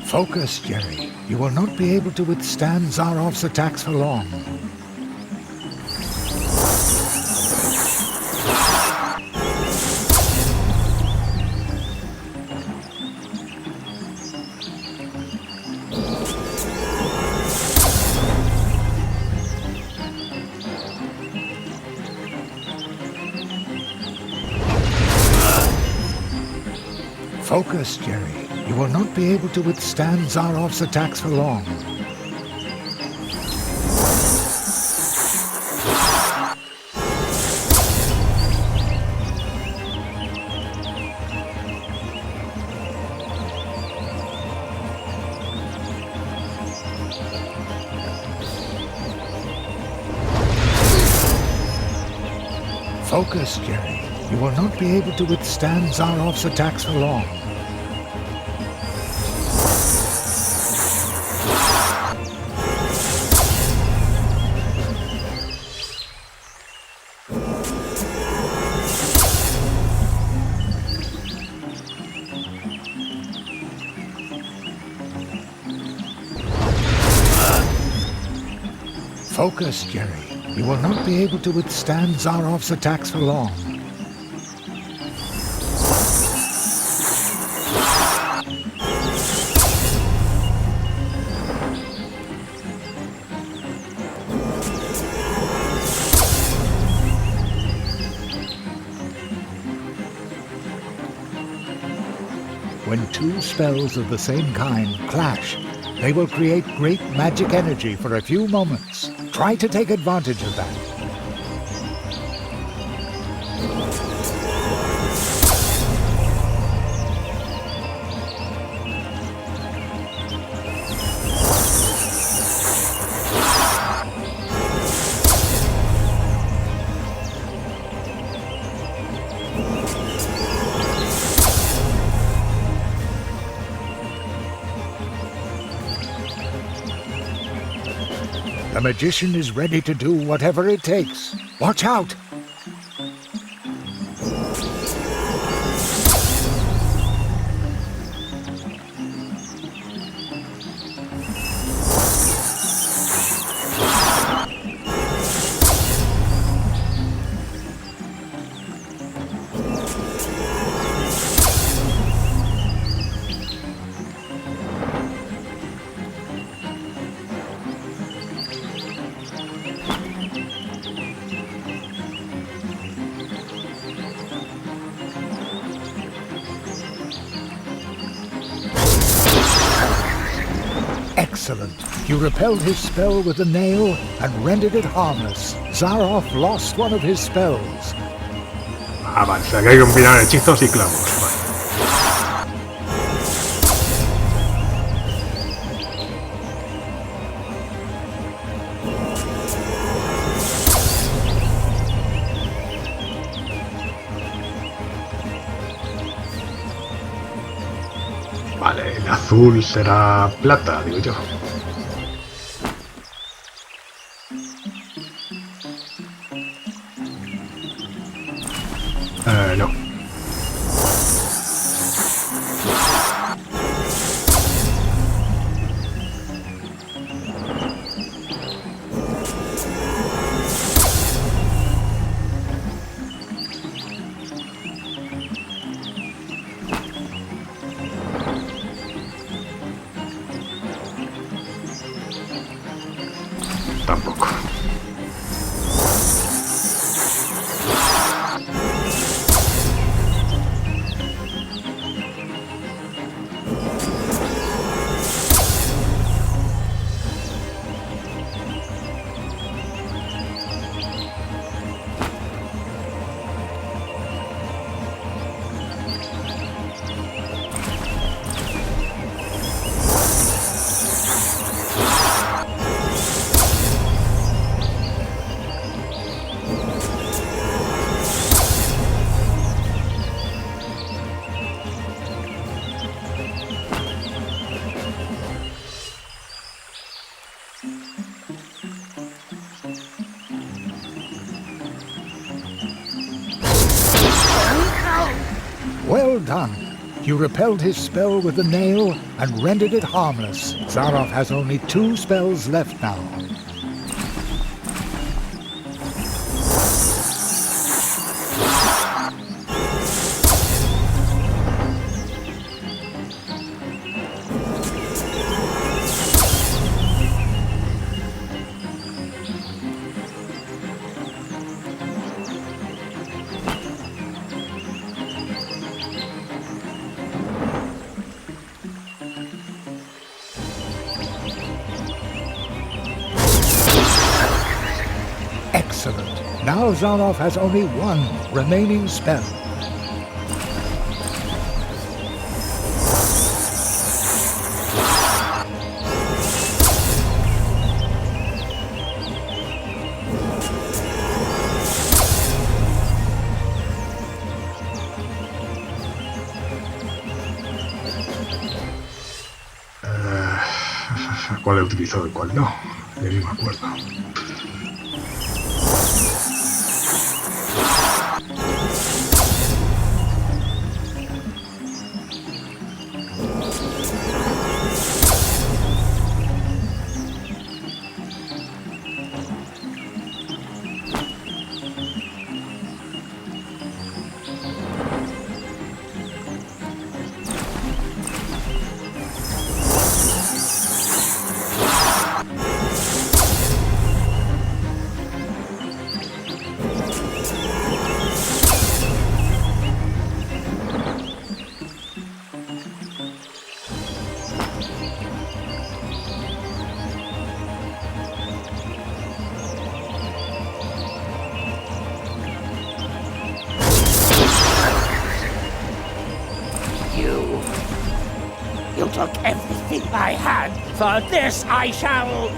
Focus, Jerry. You will not be able to withstand Zaroff's attacks for long. Focus, Jerry. You will not be able to withstand Zaroff's attacks for long. Focus, Jerry. You will not be able to withstand Zaroff's attacks for long. Focus, Jerry. You will not be able to withstand Zaroff's attacks for long. When two spells of the same kind clash, they will create great magic energy for a few moments. Try to take advantage of that. The magician is ready to do whatever it takes. Watch out! Excellent. You repelled his spell with a nail and rendered it harmless. Zaroff lost one of his spells. Avanza, que hay que combinar hechizos y clavos. Vale, el azul será plata, digo yo. No. Tampoco. Well done. You repelled his spell with the nail and rendered it harmless. Zaroff has only 2 spells left now. Excellent. Now Zaroff has only 1 remaining spell. ¿Cuál he utilizado y cuál no? Ya ni me acuerdo. You took everything I had. For this I shall...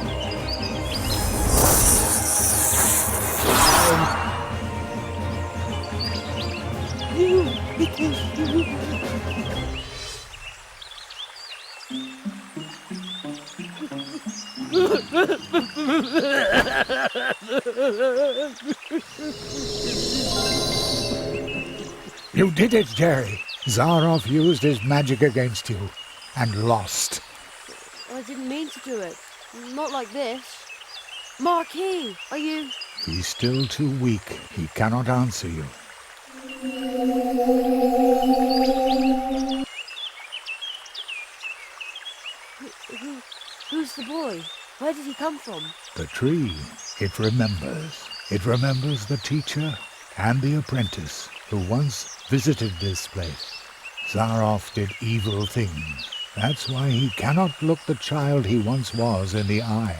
You did it, Jerry. Zaroff used his magic against you and lost. I didn't mean to do it. Not like this. Marquis, are you... He's still too weak. He cannot answer you. Who's the boy? Where did he come from? The tree, it remembers. It remembers the teacher and the apprentice who once visited this place. Zaroff did evil things. That's why he cannot look the child he once was in the eye.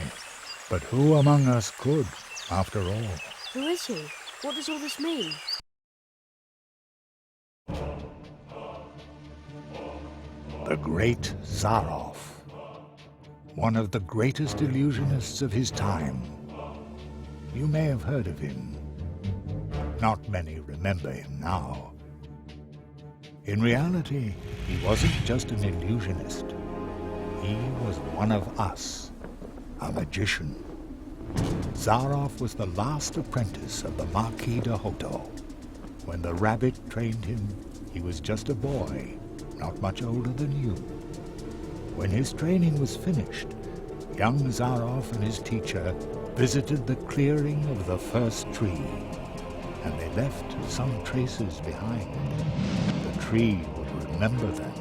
But who among us could, after all? Who is he? What does all this mean? The great Zaroff. One of the greatest illusionists of his time. You may have heard of him. Not many remember him now. In reality, he wasn't just an illusionist. He was one of us, a magician. Zaroff was the last apprentice of the Marquis de Hoto. When the rabbit trained him, he was just a boy, not much older than you. When his training was finished, young Zaroff and his teacher visited the clearing of the first tree, and they left some traces behind. The tree would remember them.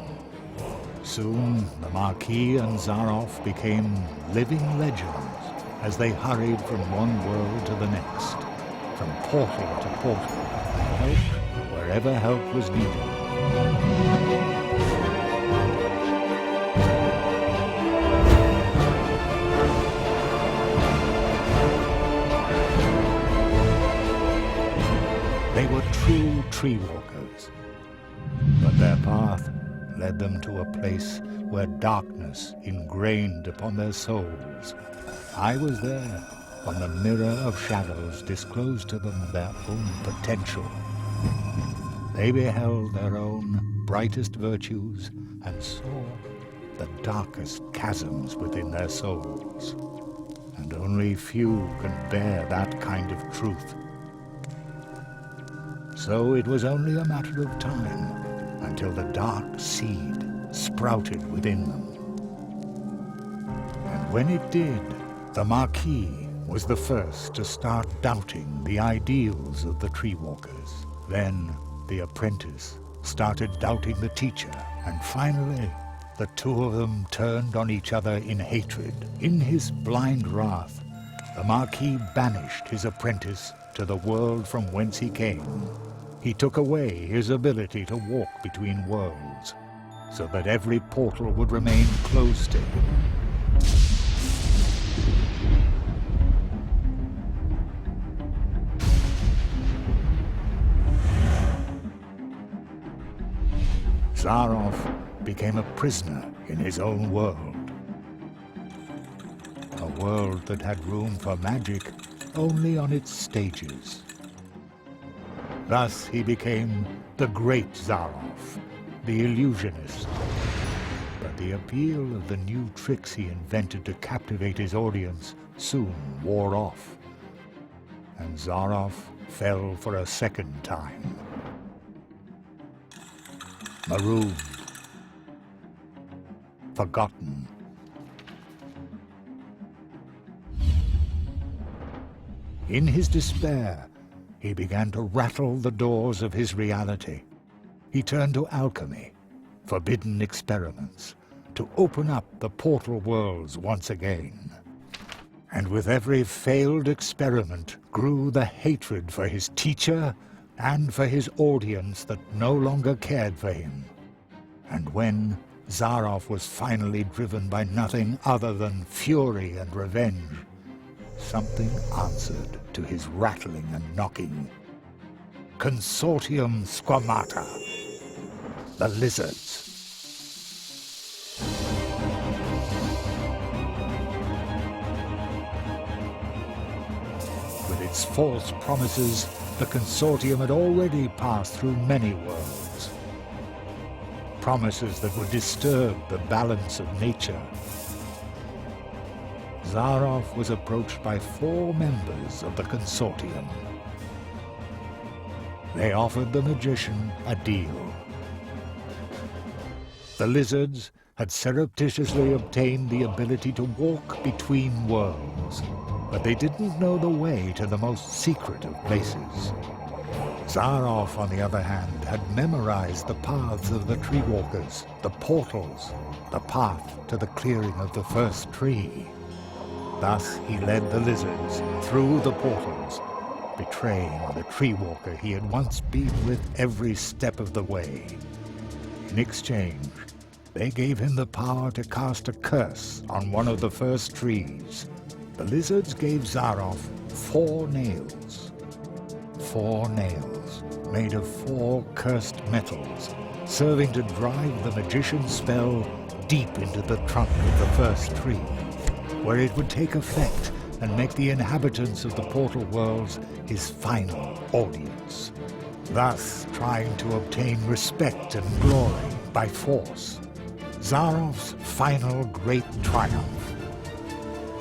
Soon, the Marquis and Zaroff became living legends as they hurried from one world to the next, from portal to portal, and helped wherever help was needed. They were true tree walkers, but their path led them to a place where darkness ingrained upon their souls. I was there when the mirror of shadows disclosed to them their own potential. They beheld their own brightest virtues and saw the darkest chasms within their souls. And only few can bear that kind of truth. So it was only a matter of time until the dark seed sprouted within them. And when it did, the Marquis was the first to start doubting the ideals of the Tree Walkers. Then the apprentice started doubting the teacher, and finally the two of them turned on each other in hatred. In his blind wrath, the Marquis banished his apprentice to the world from whence he came. He took away his ability to walk between worlds, so that every portal would remain closed to him. Zaroff became a prisoner in his own world. A world that had room for magic only on its stages. Thus he became the Great Zaroff, the illusionist. But the appeal of the new tricks he invented to captivate his audience soon wore off, and Zaroff fell for a second time. Marooned, forgotten. In his despair, he began to rattle the doors of his reality. He turned to alchemy, forbidden experiments, to open up the portal worlds once again. And with every failed experiment grew the hatred for his teacher and for his audience that no longer cared for him. And when Zaroff was finally driven by nothing other than fury and revenge, something answered to his rattling and knocking. Consortium Squamata, the lizards. With its false promises, the Consortium had already passed through many worlds. Promises that would disturb the balance of nature. Zaroff was approached by 4 members of the Consortium. They offered the magician a deal. The lizards had surreptitiously obtained the ability to walk between worlds, but they didn't know the way to the most secret of places. Zaroff, on the other hand, had memorized the paths of the Tree Walkers, the portals, the path to the clearing of the first tree. Thus he led the lizards through the portals, betraying the Tree Walker he had once been with every step of the way. In exchange, they gave him the power to cast a curse on one of the first trees. The lizards gave Zaroff 4 nails. 4 nails made of 4 cursed metals, serving to drive the magician's spell deep into the trunk of the first tree, where it would take effect and make the inhabitants of the portal worlds his final audience, thus trying to obtain respect and glory by force. Zaroff's final great triumph.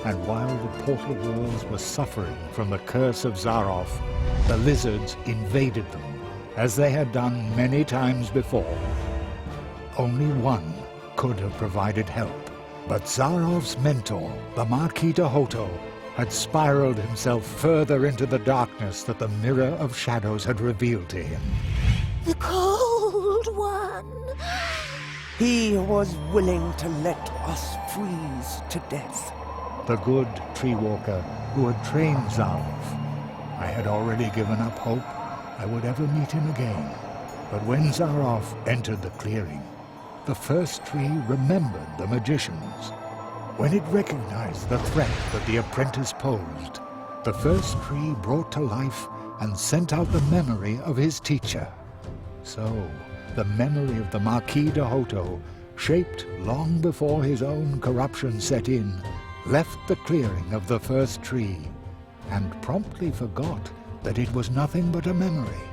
And while the portal worlds were suffering from the curse of Zaroff, the lizards invaded them, as they had done many times before. Only one could have provided help, but Zaroff's mentor, the Marquis de Hoto, had spiraled himself further into the darkness that the Mirror of Shadows had revealed to him. The Cold One! He was willing to let us freeze to death. The good Tree Walker who had trained Zaroff. I had already given up hope I would ever meet him again. But when Zaroff entered the clearing, the first tree remembered the magicians. When it recognized the threat that the apprentice posed, the first tree brought to life and sent out the memory of his teacher. So, the memory of the Marquis de Hoto, shaped long before his own corruption set in, left the clearing of the first tree, and promptly forgot that it was nothing but a memory.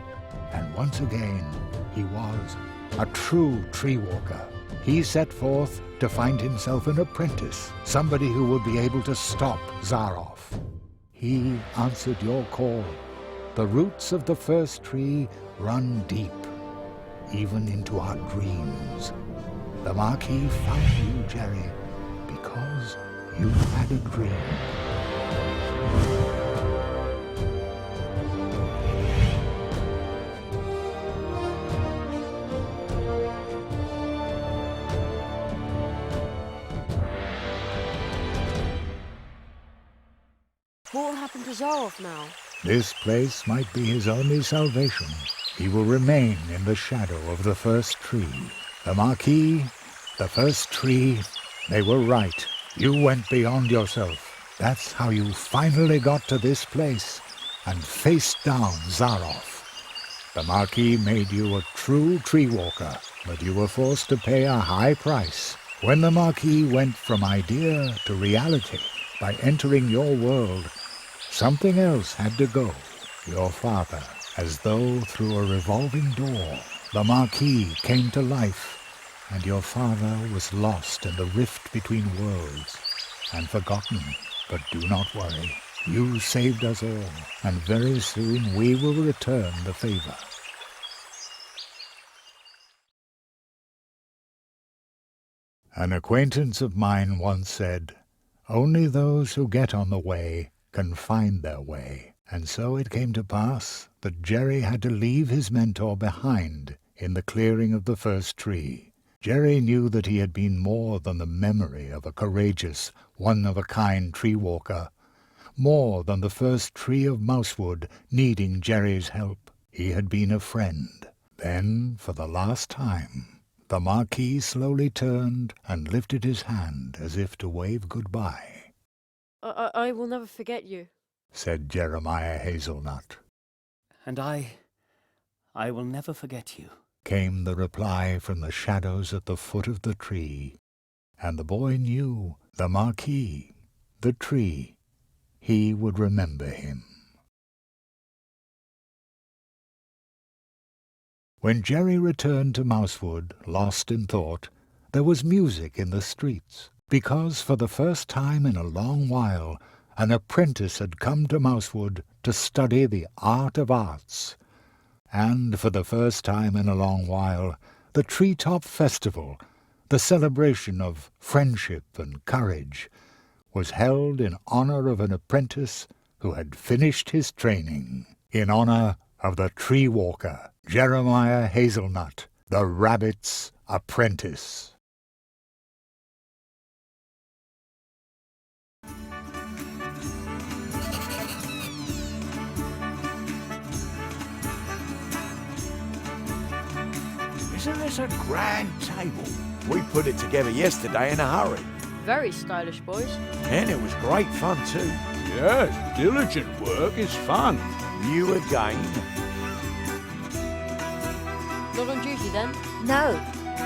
And once again, he was a true tree walker. He set forth to find himself an apprentice, somebody who would be able to stop Zaroff. He answered your call. The roots of the first tree run deep. even into our dreams. The Marquis found you, Jerry, because you had a dream. What will happen to Zaroff now? This place might be his only salvation. He will remain in the shadow of the first tree. The Marquis, the first tree, they were right. You went beyond yourself. That's how you finally got to this place and faced down Zaroff. The Marquis made you a true tree walker, but you were forced to pay a high price. When the Marquis went from idea to reality by entering your world, something else had to go. Your father, as though through a revolving door, the Marquis came to life, and your father was lost in the rift between worlds and forgotten. But do not worry. You saved us all, and very soon we will return the favor. An acquaintance of mine once said, "Only those who get on the way can find their way." And so it came to pass that Jerry had to leave his mentor behind in the clearing of the first tree. Jerry knew that he had been more than the memory of a courageous, one-of-a-kind tree walker, more than the first tree of Mousewood needing Jerry's help. He had been a friend. Then, for the last time, the Marquis slowly turned and lifted his hand as if to wave goodbye. I will never forget you, said Jeremiah Hazelnut. And I will never forget you, came the reply from the shadows at the foot of the tree. And the boy knew the Marquis, the tree, he would remember him. When Jerry returned to Mousewood, lost in thought, there was music in the streets, because for the first time in a long while an apprentice had come to Mousewood to study the art of arts. And for the first time in a long while, the Treetop Festival, the celebration of friendship and courage, was held in honor of an apprentice who had finished his training, in honor of the tree walker, Jeremiah Hazelnut, the rabbit's apprentice. Isn't this a grand table? We put it together yesterday in a hurry. Very stylish, boys. And it was great fun too. Yes, diligent work is fun. You again? Not on duty then? No.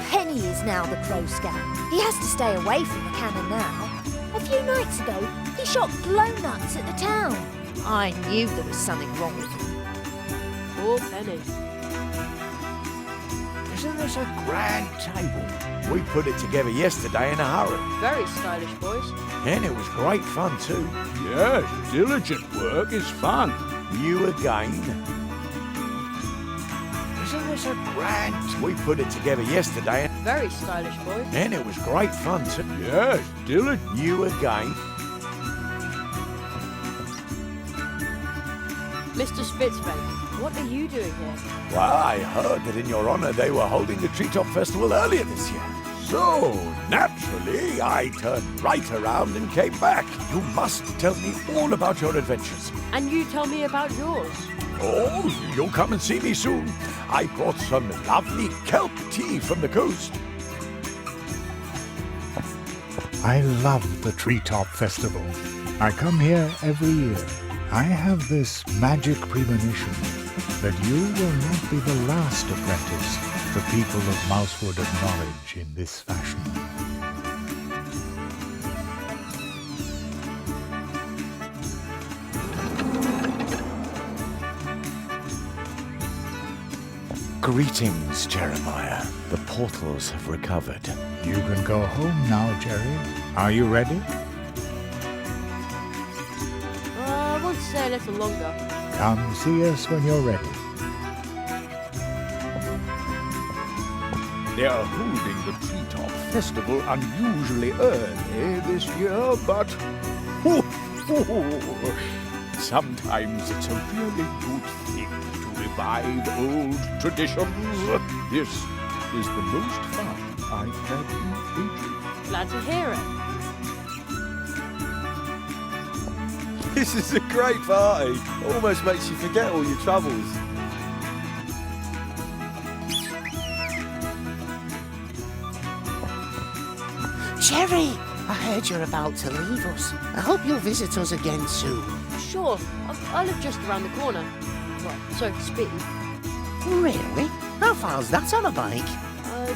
Penny is now the Crow Scout. He has to stay away from the cannon now. A few nights ago, he shot glow nuts at the town. I knew there was something wrong with him. Poor Penny. Isn't this a grand table? We put it together yesterday in a hurry. Very stylish, boys. And it was great fun too. Yes, diligent work is fun. You again? Isn't this a grand... We put it together yesterday. Very stylish, boys. And it was great fun too. Yes, diligent. You again? Mr. Spitzweg, what are you doing here? Well, I heard that in your honor they were holding the Treetop Festival earlier this year. So, naturally, I turned right around and came back. You must tell me all about your adventures. And you tell me about yours. Oh, you'll come and see me soon. I brought some lovely kelp tea from the coast. I love the Treetop Festival. I come here every year. I have this magic premonition that you will not be the last apprentice the people of Mousewood acknowledge in this fashion. Greetings, Jeremiah. The portals have recovered. You can go home now, Jerry. Are you ready? I want to stay a little longer. Come see us when you're ready. They are holding the Treetop Festival unusually early this year, but sometimes it's a really good thing to revive old traditions. This is the most fun I've had in ages. Glad to hear it. This is a great party. Almost makes you forget all your troubles. Jerry, I heard you're about to leave us. I hope you'll visit us again soon. Sure, I live just around the corner. Well, so to speak. Really? How far's that on a bike?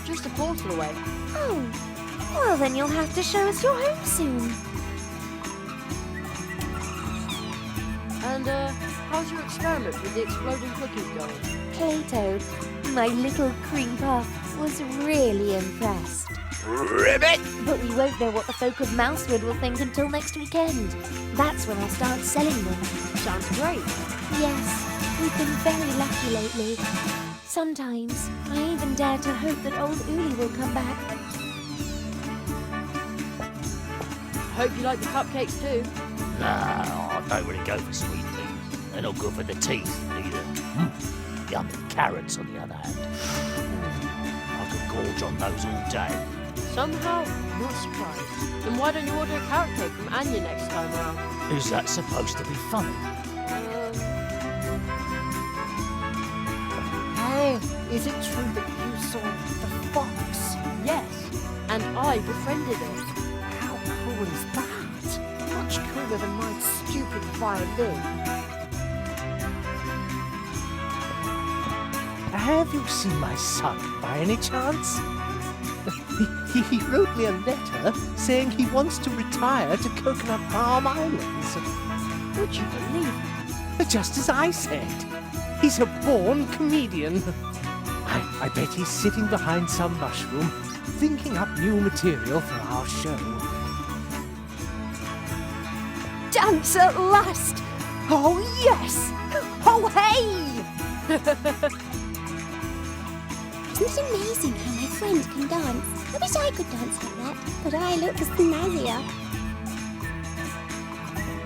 Just a portal away. Oh, well then you'll have to show us your home soon. And, how's your experiment with the exploding cookies going? Plato, my little cream puff, was really impressed. Ribbit! But we won't know what the folk of Mousewood will think until next weekend. That's when I'll start selling them. Sounds great. Yes, we've been very lucky lately. Sometimes I even dare to hope that old Uli will come back. Hope you like the cupcakes too. Nah, I don't really go for sweet things. They're not good for the teeth, either. Yummy carrots, on the other hand. I could gorge on those all day. Somehow, not surprised. Then why don't you order a carrot cake from Anya next time around? Is that supposed to be funny? Hey, is it true that you saw the fox? Yes, and I befriended it. How cool is that? Much cooler than my stupid violin. Have you seen my son by any chance? He wrote me a letter saying he wants to retire to Coconut Palm Islands. Would you believe it? Just as I said. He's a born comedian. I bet he's sitting behind some mushroom, thinking up new material for our show. Dance at last! Oh, yes! Oh, hey! Isn't it amazing how my friend can dance? I wish I could dance like that, but I look snazzier.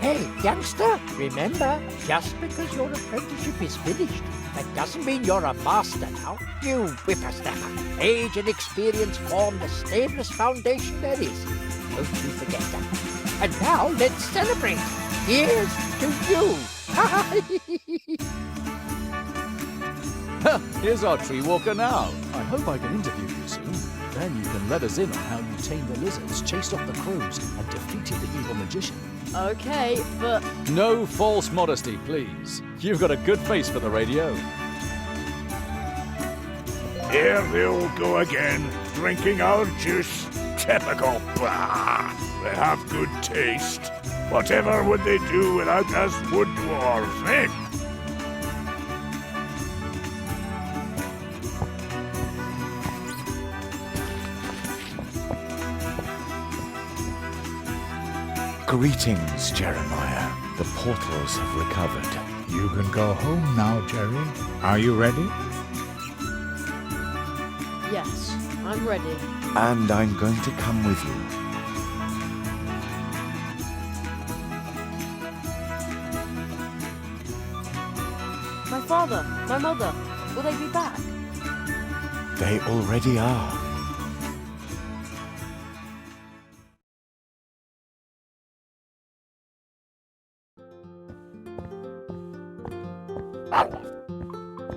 Hey, youngster, remember, just because your apprenticeship is finished, that doesn't mean you're a master now. You whippersnapper. Age and experience form the stablest foundation there is. Don't you forget that. And now let's celebrate. Here's to you. Here's our tree walker now. I hope I can interview you soon. Then you can let us in on how you tamed the lizards, chased off the crows, and defeated the evil magician. Okay, but... No false modesty, please. You've got a good face for the radio. Here they all go again, drinking our juice. Typical. Bah! They have good taste. Whatever would they do without us wood dwarves, eh? Greetings, Jeremiah. The portals have recovered. You can go home now, Jerry. Are you ready? Yes, I'm ready. And I'm going to come with you. My father, my mother, will they be back? They already are.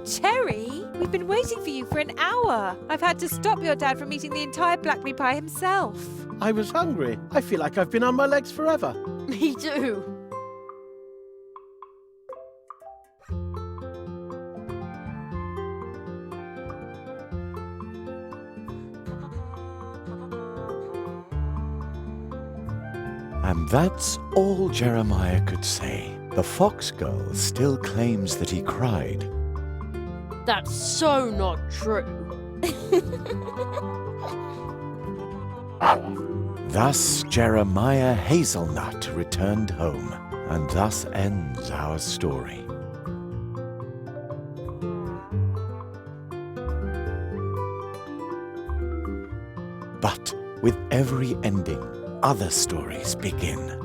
Cherry, we've been waiting for you for an hour. I've had to stop your dad from eating the entire blackberry pie himself. I was hungry. I feel like I've been on my legs forever. Me too. And that's all Jeremiah could say. The fox girl still claims that he cried. That's so not true. Thus Jeremiah Hazelnut returned home, and thus ends our story. But with every ending, other stories begin.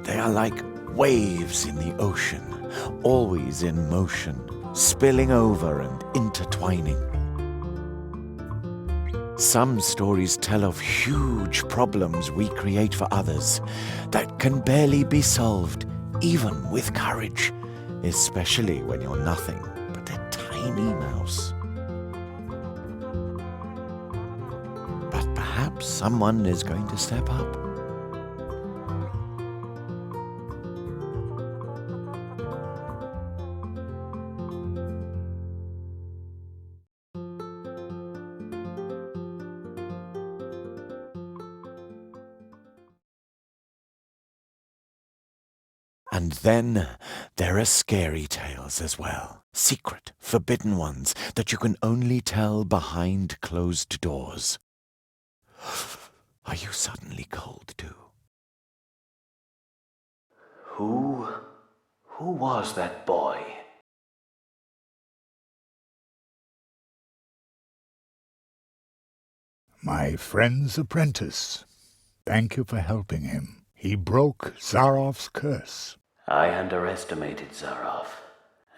They are like waves in the ocean, always in motion, spilling over and intertwining. Some stories tell of huge problems we create for others that can barely be solved, even with courage, especially when you're nothing but a tiny mouse. But perhaps someone is going to step up. And then there are scary tales as well. Secret, forbidden ones that you can only tell behind closed doors. Are you suddenly cold too? Who was that boy? My friend's apprentice. Thank you for helping him. He broke Zarov's curse. I underestimated Zarov,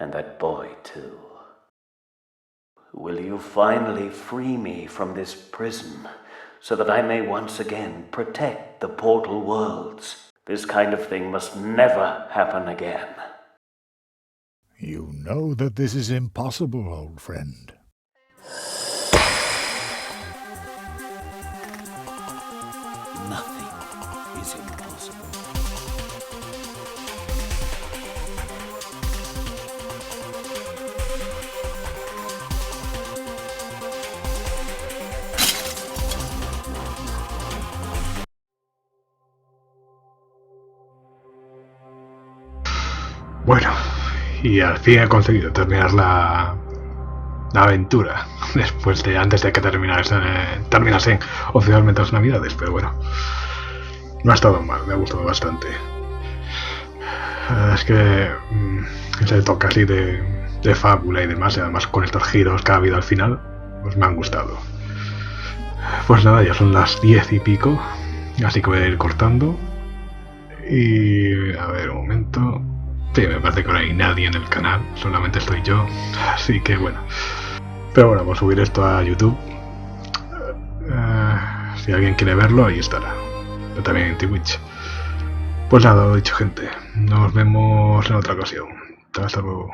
and that boy too. Will you finally free me from this prison, so that I may once again protect the portal worlds? This kind of thing must never happen again. You know that this is impossible, old friend. Nothing is impossible. Bueno, y al fin he conseguido terminar la aventura antes de que terminasen oficialmente las Navidades, pero bueno, no ha estado mal, me ha gustado bastante. Es que ese toque así de fábula y demás, y además con estos giros que ha habido al final, pues me han gustado. Pues nada, ya son las 10 y pico, así que voy a ir cortando. Y a ver, un momento. Sí, me parece que no hay nadie en el canal, solamente estoy yo, así que bueno. Pero bueno, voy a subir esto a YouTube. Si alguien quiere verlo, ahí estará. Pero también en Twitch. Pues nada, lo dicho, gente. Nos vemos en otra ocasión. Hasta luego.